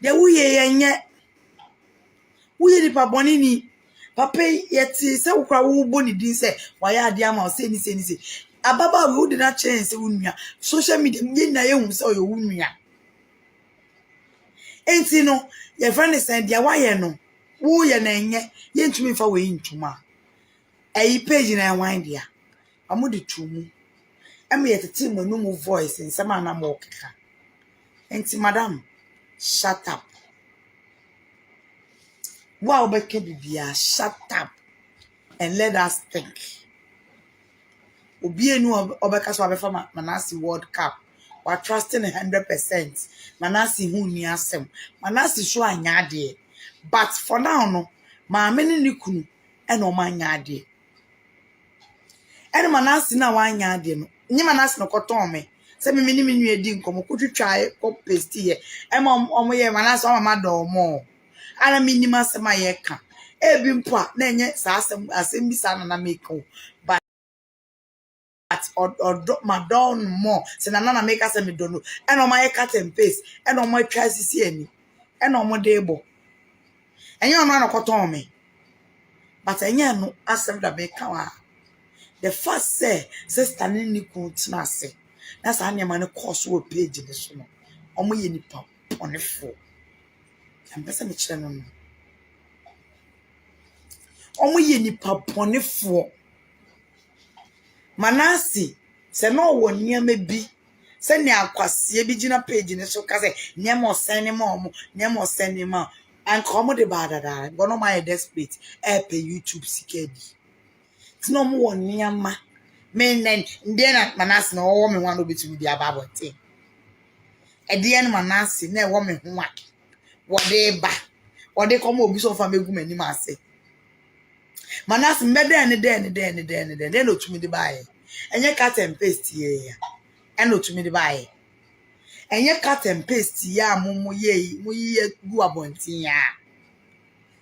S6: De wuye ye nye. Wuye di pa boni ni. Papa yeti se ukra wo boni din se waya ade ama o se ni se. Ababa we would not change se wunua. Social media ye na ye hu se o ye wunua. Enti no ye friend say dia waye no. Wo ye na nye ye ntumi fa we ntuma. Eyi page na wan dia. Amudi tumu. Emi yetete mo no mo voice nsema na mo keka. Enti madam, shut up. Wow, beke bibia, shut up and let us think. Obi enu obeka so abefa Manasi World Cup. We trusting 100%. Manasi hu ni asem. Manasi so anya ade. But for now no, ma meni ni kunu e no ma anya ade. Ene Manasi na wa anya ade no. Nyi Manasi no koton me. Se me ni me nua di nkomo kutwitwa ko paste ye. E ma omo ye Manasi o ma do mo. Ana minima sema yeka ebi mpo a na enye sa asem bi sa na make o but or madon more se na na make asem me dono e no ma cut and paste e no ma twa sisi ani e no mo debo enye ono na koton me but enye no asem da make wa the first say sister ni ku tina se na sa anya ma ne course wo page ni so no omo ye nipa ponefo Ambesa me kire no no. Omo ye nipa bonefo. Manasi se no wo niam bi. Se ne akwase bi gina page ne so ka se niam osene ma omo, niam osene ma. An komo de badada. Go no my desperate. Pe YouTube sikedi. Ti no mo wo niam ma. Me nen ndie na Manasi no wo me wan obetumi bi ababote. E de en Manasi na e wo me ho a. Whatever. Or they come over so far, make many mass. Manasi mede then no to me the buy. And you cut and paste ye. And no to me the buy. And you cut and paste ya mumu ye, we go about ya.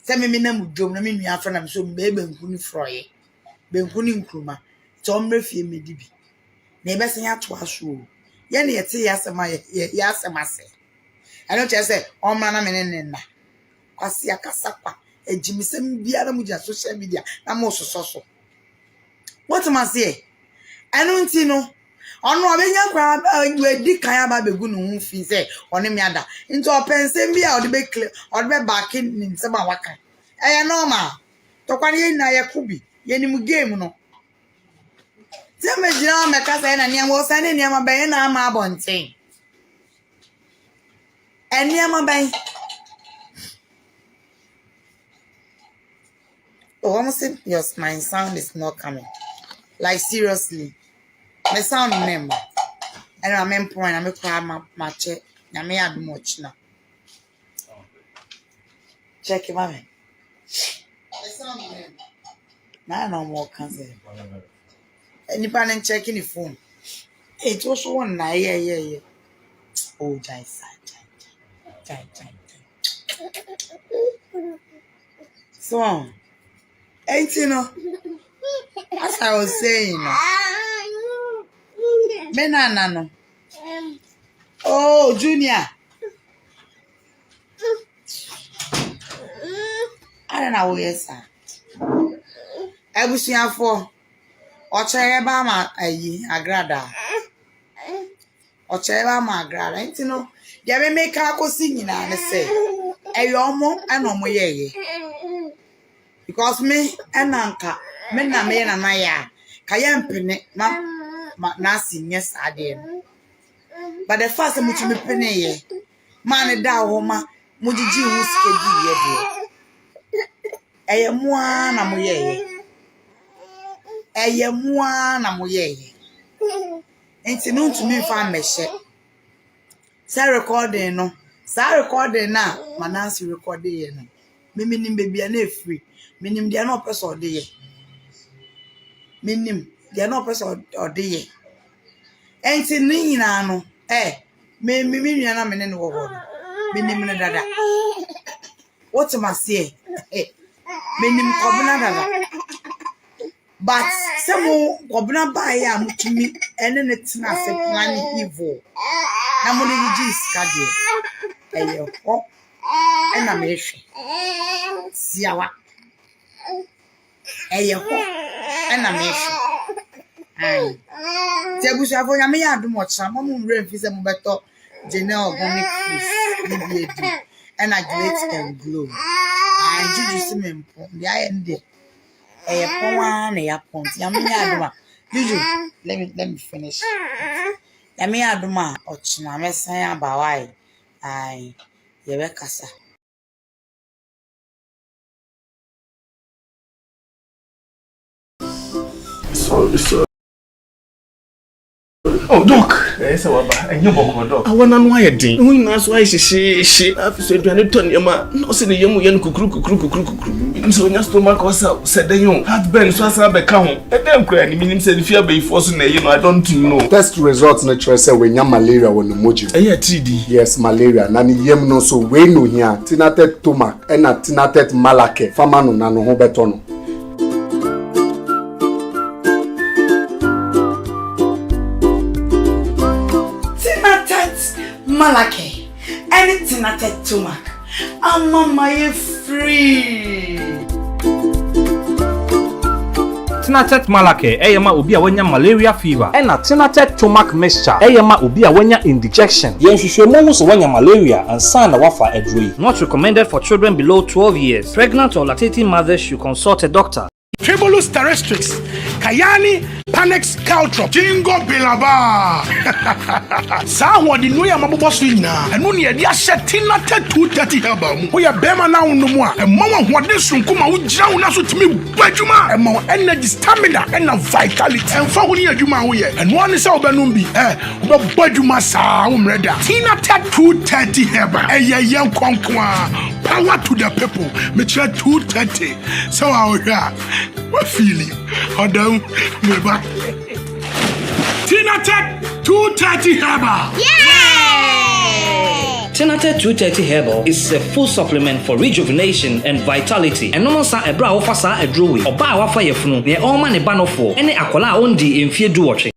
S6: Send me name Joe, I mean, your friend, I'm so baby and kuni froy. Ben kuni kruma. Tom refie me dibi. Neighbor say ya to us. Yenny at yes, my say. I don't just say, oh, man, I'm in. Kwasi akasakwa ejimisem biara mu ja social media na mo so. What am I say? Anu nti no Ono abenya kwa we di kan aba begu no hu fi say one me ada. Into opense bi a odi be clear, odi be back in nsem a waka. Eye normal. To kwa ye na ye kubi, ye ni mu game no. Se me jina me ka say na nia mo say na nia ma ben na ama abonten. Enia ma ben. Oh, almost yes, my sound is not coming. Like seriously. My sound name. And I'm in point, I'm a my check. I may have much now. Check it, mommy. My sound name. Now no more cancel. Anybody checking the phone? It was one night, yeah. Oh, Jai. So, ain't you know? As I was saying, Naana. Oh, Junior. I don't know where sir. I was here for Ochayaba Agradaa. Ochayaba Agradaa. Ain't you know? They make a singing and say, Ayomo and Omoye. Because me and Anka, men na me na maya, Kayam ma nasi, yes, I did. But the first much me penny, man, da woman, Mujiji who's a moan amoye. A moan amoye. Ain't you known to me for me shit? Say recording no, say recording now, Manasi recording. Minim baby and free. Minim they are not person or day. Minim they are not person or day. Ain't in no. Me na me no wo. Minim na dada. What am I say? Minim kobuna dada. But some kobuna buy am to me and then it's not say plan evil. Na mo dey gist ka dey. Oh. And I'm a Siawa. And I'm a Tebusa for Yamia do much. Some rain is a better general organic foods. And I glitz and glow. I do see me. The I ended a one, a pont. Yamia, let me finish. Yamia Duma or Chinamesa Bawai. I. Yewekasa.
S8: Sorry. Oh, Doc. Yes, and you book, Doc. I want to know why you did. We know why she. I've said, you need to no see the young kuku. So, your stomach was said the young. Had been so as I become. A damn cranny meaning said if you be forcing I don't know.
S9: Test results natural say when you malaria on the moji.
S8: Yeah, TD.
S9: Yes, malaria. Nani yem no so we no here. Tinatet tomac and a tinatet malake. Famano nano hobetono.
S6: Malake, anything at a tumak. I'm on my free.
S4: Tinatet malake, eyama ubi awenya malaria fever. Ena tinatet tomac mixture, eyama ubi awenya indigestion.
S10: Yenhwehwemu so wanya malaria and sana wafa edrui.
S4: Not recommended for children below 12 years. Pregnant or lactating mothers should consult a doctor.
S11: Tribulus terrestris, Kayani, Panex Caltrop, Jingo Bilaba. Sawa di nuya mabobosina, and when you are setting at 2:30 album, we are Bema now no more, and Mama what this room come out drown us to me, Bajuma, and more energy, stamina, and vitality, and Fawuni Juma, and one is our Banumbi, but Bajuma Saum Reda, Tina Tat 2:30 Heba, a young conqueror. Power to the people, mature 2:30. So our what feeling? Hold on, me back. Tinatet 2:30 Herbal.
S4: Yeah! Tinatet 2:30 Herbal is a full supplement for rejuvenation and vitality. And no more ebra offer sa edrowi. Oba wafa yefunu. Ne all man e banofo. Ene akola ondi emfie duoche.